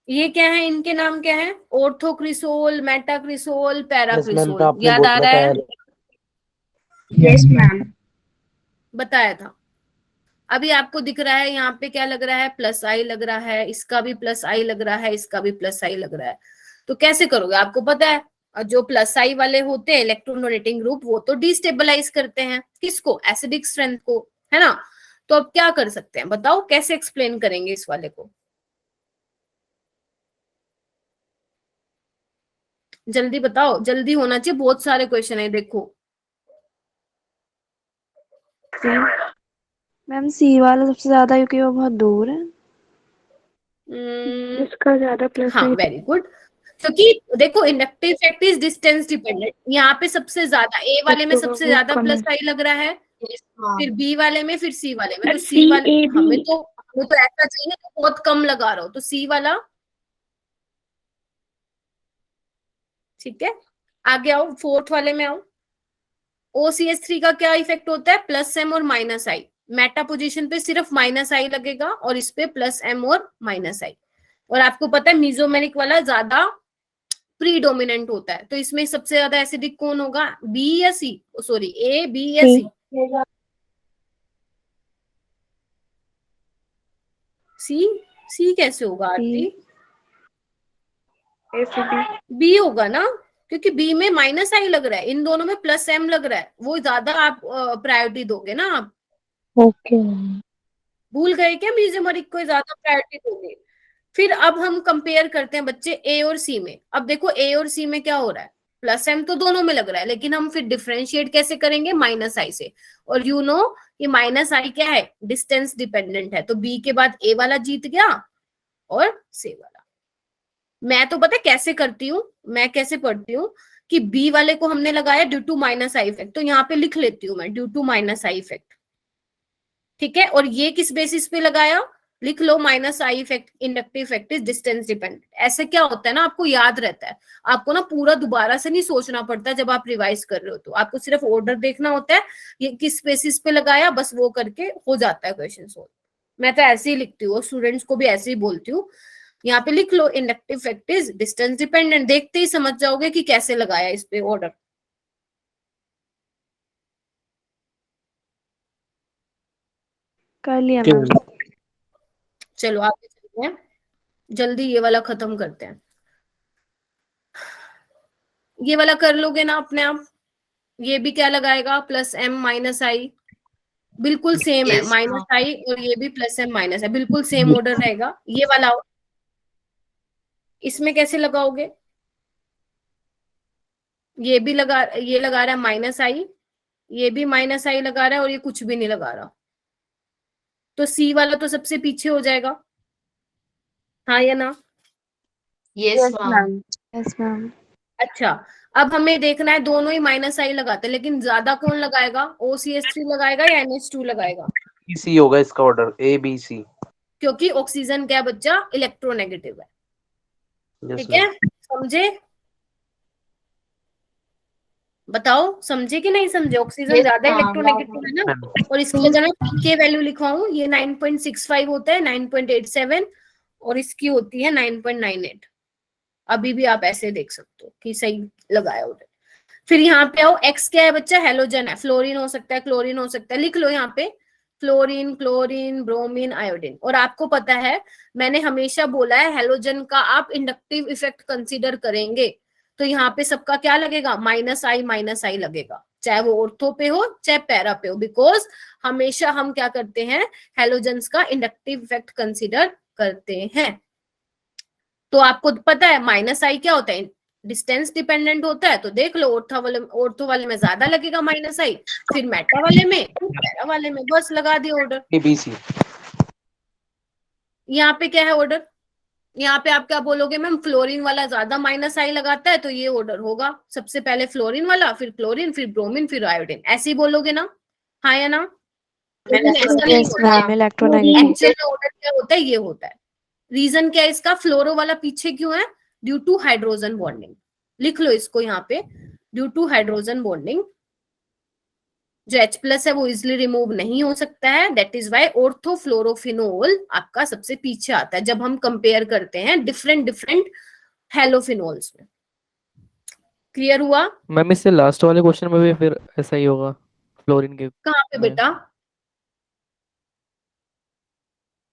Speaker 1: ये क्या है, इनके नाम क्या है? ऑर्थोक्रिसोल, मेटाक्रिसोल,
Speaker 2: यस मैम, तो
Speaker 1: पैराक्रिसोल।
Speaker 2: आपने
Speaker 1: याद आ रहा है?
Speaker 5: Yes, ma'am.
Speaker 1: बताया था। अभी आपको दिख रहा है यहाँ पे क्या लग रहा है? +I लग रहा है, इसका भी +I लग रहा है, इसका भी +I लग रहा है। तो कैसे करोगे? आपको पता है जो +I वाले होते हैं इलेक्ट्रॉन डोनेटिंग ग्रुप, वो तो डिस्टेबलाइज करते हैं किसको? एसिडिक स्ट्रेंथ को, है ना? तो अब क्या कर सकते हैं बताओ, कैसे एक्सप्लेन करेंगे इस वाले को? जल्दी बताओ, जल्दी होना चाहिए, बहुत सारे क्वेश्चन है देखो।
Speaker 5: मैम सी वाला सबसे ज्यादा क्योंकि वो बहुत दूर है।
Speaker 3: जिसका ज्यादा
Speaker 1: हाँ वेरी गुड, क्योंकि देखो inductive effect is distance dependent. यहाँ पे सबसे ज्यादा ए वाले में सबसे ज्यादा +I लग रहा है,
Speaker 9: Yes, ma'am.
Speaker 1: फिर बी वाले में, फिर सी वाले में। तो
Speaker 3: और
Speaker 1: सी वाले
Speaker 3: CAB
Speaker 1: हमें तो ऐसा चाहिए तो बहुत कम लगा रहा हो, तो सी वाला। ठीक है, आगे आओ, फोर्थ वाले में आओ। OCH3 का क्या इफेक्ट होता है, प्लस एम और माइनस आई, मेटा पोजीशन पे सिर्फ माइनस आई लगेगा और इस पे प्लस एम और माइनस आई। और आपको पता है मीजोमेरिक वाला ज्यादा प्रीडोमिनेंट होता है, तो इसमें सबसे ज्यादा एसिडिक कौन होगा, बी या सी, सॉरी ए बी या सी, सी कैसे होगा आरती, बी होगा ना, क्योंकि बी में माइनस आई लग रहा है, इन दोनों में प्लस एम लग रहा है, वो ज्यादा आप प्रायोरिटी दोगे ना आप।
Speaker 4: ओके
Speaker 1: भूल गए क्या, मीजोमेरिक को ज्यादा प्रायोरिटी दोगे। फिर अब हम कंपेयर करते हैं बच्चे ए और सी में। अब देखो ए और सी में क्या हो रहा है, प्लस एम तो दोनों में लग रहा है, लेकिन हम फिर डिफरेंशिएट कैसे करेंगे, माइनस आई से। और यू नो कि माइनस आई क्या है, डिस्टेंस डिपेंडेंट है, तो बी के बाद ए वाला जीत गया और सी वाला। मैं तो पता है कैसे करती हूँ, मैं कैसे पढ़ती हूँ कि बी वाले को हमने लगाया due to minus I effect, तो यहाँ पे लिख लेती हूँ मैं due to minus I effect, ठीक है। और ये किस बेसिस पे लगाया, लिख लो minus I effect, inductive effect is distance dependent. ऐसे क्या होता है ना, आपको याद रहता है, आपको ना पूरा दोबारा से नहीं सोचना पड़ता जब आप रिवाइज कर रहे हो, तो आपको सिर्फ ऑर्डर देखना होता है, ये किस बेसिस पे लगाया, बस वो करके हो जाता है क्वेश्चन सोल्व। मैं तो ऐसे ही लिखती हूँ, स्टूडेंट्स को भी ऐसे ही बोलती हूँ, यहाँ पे लिख लो inductive effect is distance dependent, देखते ही समझ जाओगे कि कैसे लगाया इस पे ऑर्डर।
Speaker 5: कर लिया मैम।
Speaker 1: चलो आगे चलते हैं, जल्दी ये वाला खत्म करते हैं। ये वाला कर लोगे ना अपने आप, ये भी क्या लगाएगा, प्लस एम माइनस आई, बिल्कुल सेम है,
Speaker 9: Yes,
Speaker 1: माइनस
Speaker 9: ma'am.
Speaker 1: आई और ये भी प्लस एम माइनस है, बिल्कुल सेम ऑर्डर रहेगा। ये वाला इसमें कैसे लगाओगे, ये भी लगा, ये लगा रहा है माइनस आई, ये भी माइनस आई लगा रहा है और ये कुछ भी नहीं लगा रहा, तो सी वाला तो सबसे पीछे हो जाएगा, हाँ या ना।
Speaker 9: Yes, ma'am.
Speaker 5: Yes ma'am.
Speaker 1: अच्छा, अब हमें देखना है दोनों ही माइनस आई लगाते हैं, लेकिन ज्यादा कौन लगाएगा, OCH3 लगाएगा या NH2 लगाएगा,
Speaker 2: सी होगा इसका ऑर्डर, ए बी सी,
Speaker 1: क्योंकि ऑक्सीजन क्या बच्चा, इलेक्ट्रोनेगेटिव है,
Speaker 2: यस
Speaker 1: ठीक है, समझे, बताओ समझे कि नहीं समझे, ऑक्सीजन
Speaker 9: Yes,
Speaker 1: ज्यादा
Speaker 9: ma'am.
Speaker 1: इलेक्ट्रोनेगेटिव है ना। और इसकी अगर मैं पीके वैल्यू लिखवाऊं, ये 9.65 होता है, 9.87, और इसकी होती है 9.98। अभी भी आप ऐसे देख सकते हो कि सही लगाया उधर। फिर यहाँ पे आओ, एक्स क्या है बच्चा, हेलोजन है, फ्लोरीन हो सकता है, क्लोरीन हो सकता है, लिख लो यहाँ पे फ्लोरीन, क्लोरीन, ब्रोमीन, आयोडीन। और आपको पता है मैंने हमेशा बोला है हेलोजन का आप इंडक्टिव इफेक्ट कंसीडर करेंगे, तो यहाँ पे सबका क्या लगेगा, माइनस आई लगेगा, चाहे वो ऑर्थो पे हो चाहे पैरा पे हो, बिकॉज हमेशा हम क्या करते हैं, हेलोजेंस का इंडक्टिव इफेक्ट कंसीडर करते हैं। तो आपको पता है माइनस आई क्या होता है, डिस्टेंस डिपेंडेंट होता है, तो देख लो ऑर्थो वाले में ज्यादा लगेगा माइनस आई, फिर मेटा वाले में, फिर पैरा वाले में, बस लगा दिया ऑर्डर।
Speaker 2: ए बी सी,
Speaker 1: यहाँ पे क्या है ऑर्डर, यहाँ पे आप क्या बोलोगे मैम, फ्लोरीन वाला ज्यादा माइनस आई लगाता है, तो ये ऑर्डर होगा, सबसे पहले फ्लोरीन वाला, फिर क्लोरीन, फिर ब्रोमीन, फिर आयोडीन, ऐसे ही बोलोगे ना, हाँ या ना। लेकिन ऐसा नहीं
Speaker 5: यस
Speaker 1: होता,
Speaker 5: मैम, इलेक्ट्रोनेगेटिव।
Speaker 1: एक्चुअल में ऑर्डर क्या होता है, ये होता है। रीजन क्या है इसका, फ्लोरो वाला पीछे क्यों है, ड्यू टू हाइड्रोजन बॉन्डिंग, लिख लो इसको यहाँ पे, ड्यू टू हाइड्रोजन बॉन्डिंग, जो H प्लस है वो इजिली रिमूव नहीं हो सकता है, दैट इज वाई ऑर्थोफ्लोरोफिनोल आपका सबसे पीछे आता है जब हम कंपेयर करते हैं डिफरेंट हेलोफिनोल्स में। क्लियर हुआ,
Speaker 10: मैम इससे लास्ट वाले क्वेश्चन में भी फिर ऐसा ही होगा, फ्लोरीन के
Speaker 1: कहाँ पे बेटा,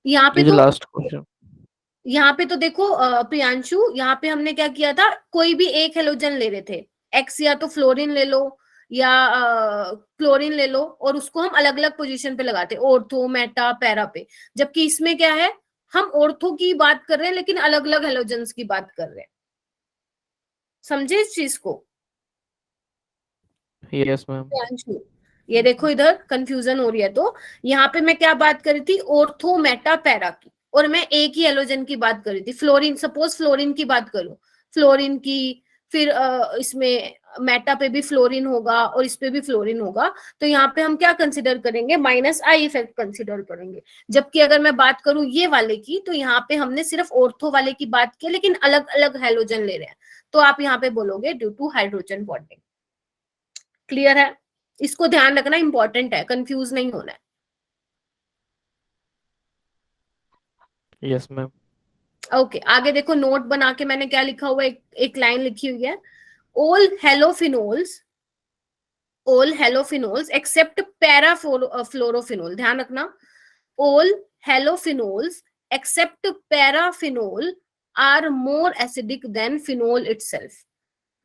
Speaker 1: यहाँ पे
Speaker 10: ये जो
Speaker 1: तो
Speaker 10: लास्ट क्वेश्चन,
Speaker 1: यहाँ पे तो देखो प्रियांशु, यहाँ पे हमने क्या किया था, कोई भी एक हेलोजन ले रहे थे, एक्स या तो फ्लोरीन ले लो या क्लोरीन ले लो, और उसको हम अलग अलग पोजीशन पे लगाते, ऑर्थो, मेटा, पैरा पे। जबकि इसमें क्या है, हम ऑर्थो की बात कर रहे हैं लेकिन अलग अलग हेलोजेंस की बात कर रहे हैं, समझे इस चीज को
Speaker 10: यस मैम,
Speaker 1: प्रियांशु। ये देखो इधर कंफ्यूजन हो रही है, तो यहाँ पे मैं क्या बात कर रही थी, ऑर्थो, मेटा, पैरा की, और मैं एक ही हेलोजन की बात कर रही थी, फ्लोरीन, सपोज फ्लोरीन की बात करूं, फ्लोरीन की, फिर इसमें मेटा पे भी फ्लोरीन होगा और इस पे भी फ्लोरीन होगा, तो यहाँ पे हम क्या कंसिडर करेंगे, माइनस आई इफेक्ट कंसिडर करेंगे। जबकि अगर मैं बात करूं ये वाले की, तो यहाँ पे हमने सिर्फ ऑर्थो वाले की बात की, लेकिन अलग अलग हेलोजन ले रहे हैं, तो आप यहाँ पे बोलोगे due to hydrogen bonding. Clear है, इसको ध्यान रखना, इंपॉर्टेंट है, कंफ्यूज नहीं होना है।
Speaker 10: Yes ma'am.
Speaker 1: ओके आगे देखो, नोट बना के मैंने क्या लिखा हुआ है, एक लाइन लिखी हुई है, all halophenols except parafluorophenol, ध्यान रखना, all halophenols except paraphenol are more acidic than phenol itself।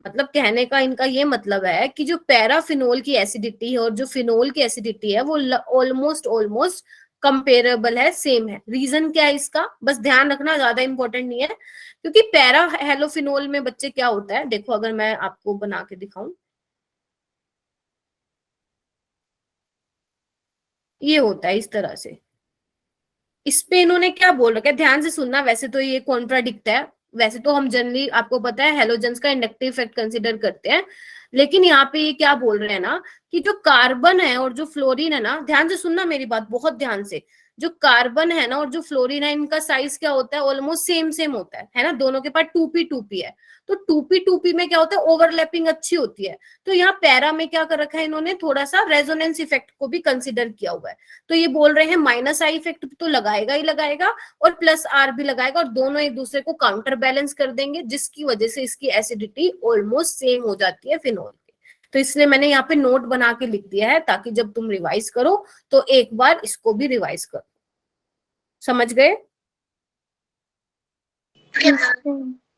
Speaker 1: मतलब कहने का इनका ये मतलब है कि जो पैराफिनोल की एसिडिटी है और जो फिनोल की एसिडिटी है वो ऑलमोस्ट कंपेरेबल है, सेम है। रीजन क्या है इसका, बस ध्यान रखना, ज्यादा इंपॉर्टेंट नहीं है, क्योंकि पैरा हेलोफिनोल में बच्चे क्या होता है, देखो अगर मैं आपको बना के दिखाऊं, ये होता है इस तरह से। इस पे इन्होंने क्या बोल रखा है, ध्यान से सुनना, वैसे तो ये कॉन्ट्राडिक्ट है, वैसे तो हम जनरली आपको पता है हेलोजेंस का इंडक्टिव इफेक्ट कंसीडर करते हैं, लेकिन यहाँ पे ये क्या बोल रहे हैं ना कि जो कार्बन है और जो फ्लोरीन है ना, ध्यान से सुनना मेरी बात बहुत ध्यान से, जो कार्बन है ना और जो फ्लोरीन है, इनका साइज क्या होता है, ऑलमोस्ट सेम होता है ना, दोनों के पास 2p है। तो 2p में क्या होता है, ओवरलैपिंग अच्छी होती है। तो यहाँ पैरा में क्या कर रखा है इन्होंने, थोड़ा सा रेजोनेंस इफेक्ट को भी कंसिडर किया हुआ है। तो ये बोल रहे हैं माइनस आई इफेक्ट तो लगाएगा ही लगाएगा और प्लस आर भी लगाएगा, और दोनों एक दूसरे को काउंटर बैलेंस कर देंगे, जिसकी वजह से इसकी एसिडिटी ऑलमोस्ट सेम हो जाती है फिनोल की। तो इसलिए मैंने यहाँ पे नोट बना के लिख दिया है, ताकि जब तुम रिवाइज करो तो एक बार इसको भी रिवाइज करो। समझ गए?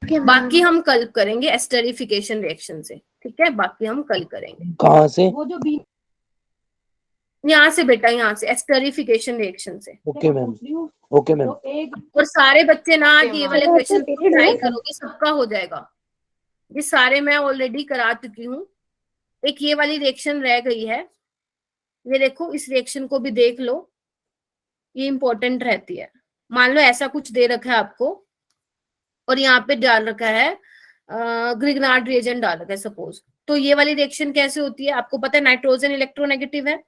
Speaker 1: बाकी हम कल करेंगे एस्टरिफिकेशन रिएक्शन से, ठीक है, बाकी हम कल करेंगे।
Speaker 2: कहाँ से?
Speaker 1: वो जो बी यहाँ से बेटा, यहाँ से एस्टरिफिकेशन रिएक्शन से।
Speaker 2: Okay ma'am, okay ma'am.
Speaker 1: और सारे बच्चे ना आज ये वाले क्वेश्चन ट्राई करोगे, सबका हो जाएगा। ये सारे मैं ऑलरेडी करा चुकी हूँ। एक ये वाली रिएक्शन रह गई है, ये देखो, इस रिएक्शन को भी देख लो, ये इंपॉर्टेंट रहती है। मान लो ऐसा कुछ दे रखा है आपको और यहाँ पे डाल रखा है ग्रिग्नार्ड रिएजेंट डाल रखा है सपोज, तो ये वाली रिएक्शन कैसे होती है आपको पता है, नाइट्रोजन इलेक्ट्रोनेगेटिव है,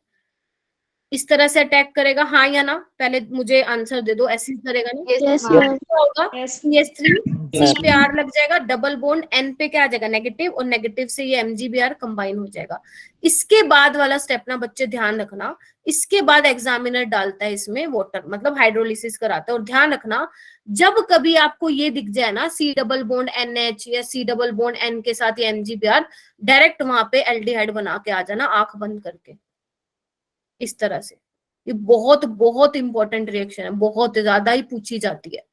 Speaker 1: इस तरह से अटैक करेगा, हाँ या ना? पहले मुझे आंसर दे दो, ऐसे करेगा ना?
Speaker 5: Yes,
Speaker 1: क्या
Speaker 5: ma'am.
Speaker 1: होगा, CH3 C पे R लग जाएगा, डबल बॉन्ड N पे क्या आ जाएगा, नेगेटिव, और नेगेटिव से ये MgBr कंबाइन हो जाएगा। इसके बाद वाला स्टेप ना बच्चे ध्यान रखना, इसके बाद एग्जामिनर डालता है इसमें वाटर, मतलब हाइड्रोलिसिस कराता है। और ध्यान रखना, जब कभी आपको ये दिख जाए ना C डबल बॉन्ड NH या C डबल बॉन्ड N के साथ या MgBr, डायरेक्ट वहां पे एल्डिहाइड बना के आ जाना, आंख बंद करके, इस तरह से। ये बहुत बहुत इंपॉर्टेंट रिएक्शन है, बहुत ज्यादा ही पूछी जाती है।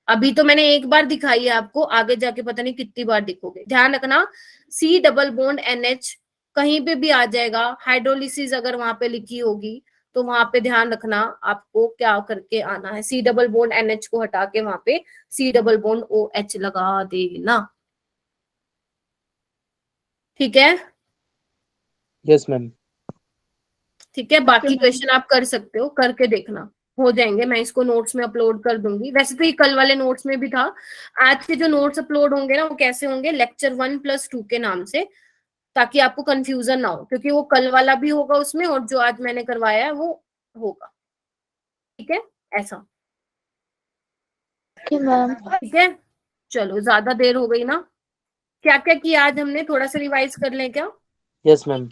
Speaker 1: अभी तो मैंने एक बार दिखाई है आपको, आगे जाके पता नहीं कितनी बार दिखोगे। ध्यान रखना, C डबल बॉन्ड NH कहीं पे भी आ जाएगा, हाइड्रोलिसिस अगर वहां पे लिखी होगी तो वहां पे ध्यान रखना आपको क्या करके आना है, C डबल बॉन्ड NH को हटा के वहां पे C डबल बॉन्ड OH लगा देना, ठीक है?
Speaker 2: Yes ma'am.
Speaker 1: ठीक है, बाकी क्वेश्चन आप कर सकते हो, करके देखना, हो जाएंगे। मैं इसको नोट्स में अपलोड कर दूंगी। वैसे तो ये कल वाले नोट्स में भी था। आज के जो नोट्स अपलोड होंगे ना, वो कैसे होंगे, लेक्चर 1+2 के नाम से, ताकि आपको कंफ्यूजन ना हो, क्योंकि वो कल वाला भी होगा उसमें और जो आज मैंने करवाया है वो होगा, ठीक है? ऐसा, ठीक है? चलो, ज्यादा देर हो गई ना? क्या क्या किया आज हमने, थोड़ा सा रिवाइज कर लें क्या?
Speaker 2: Yes ma'am.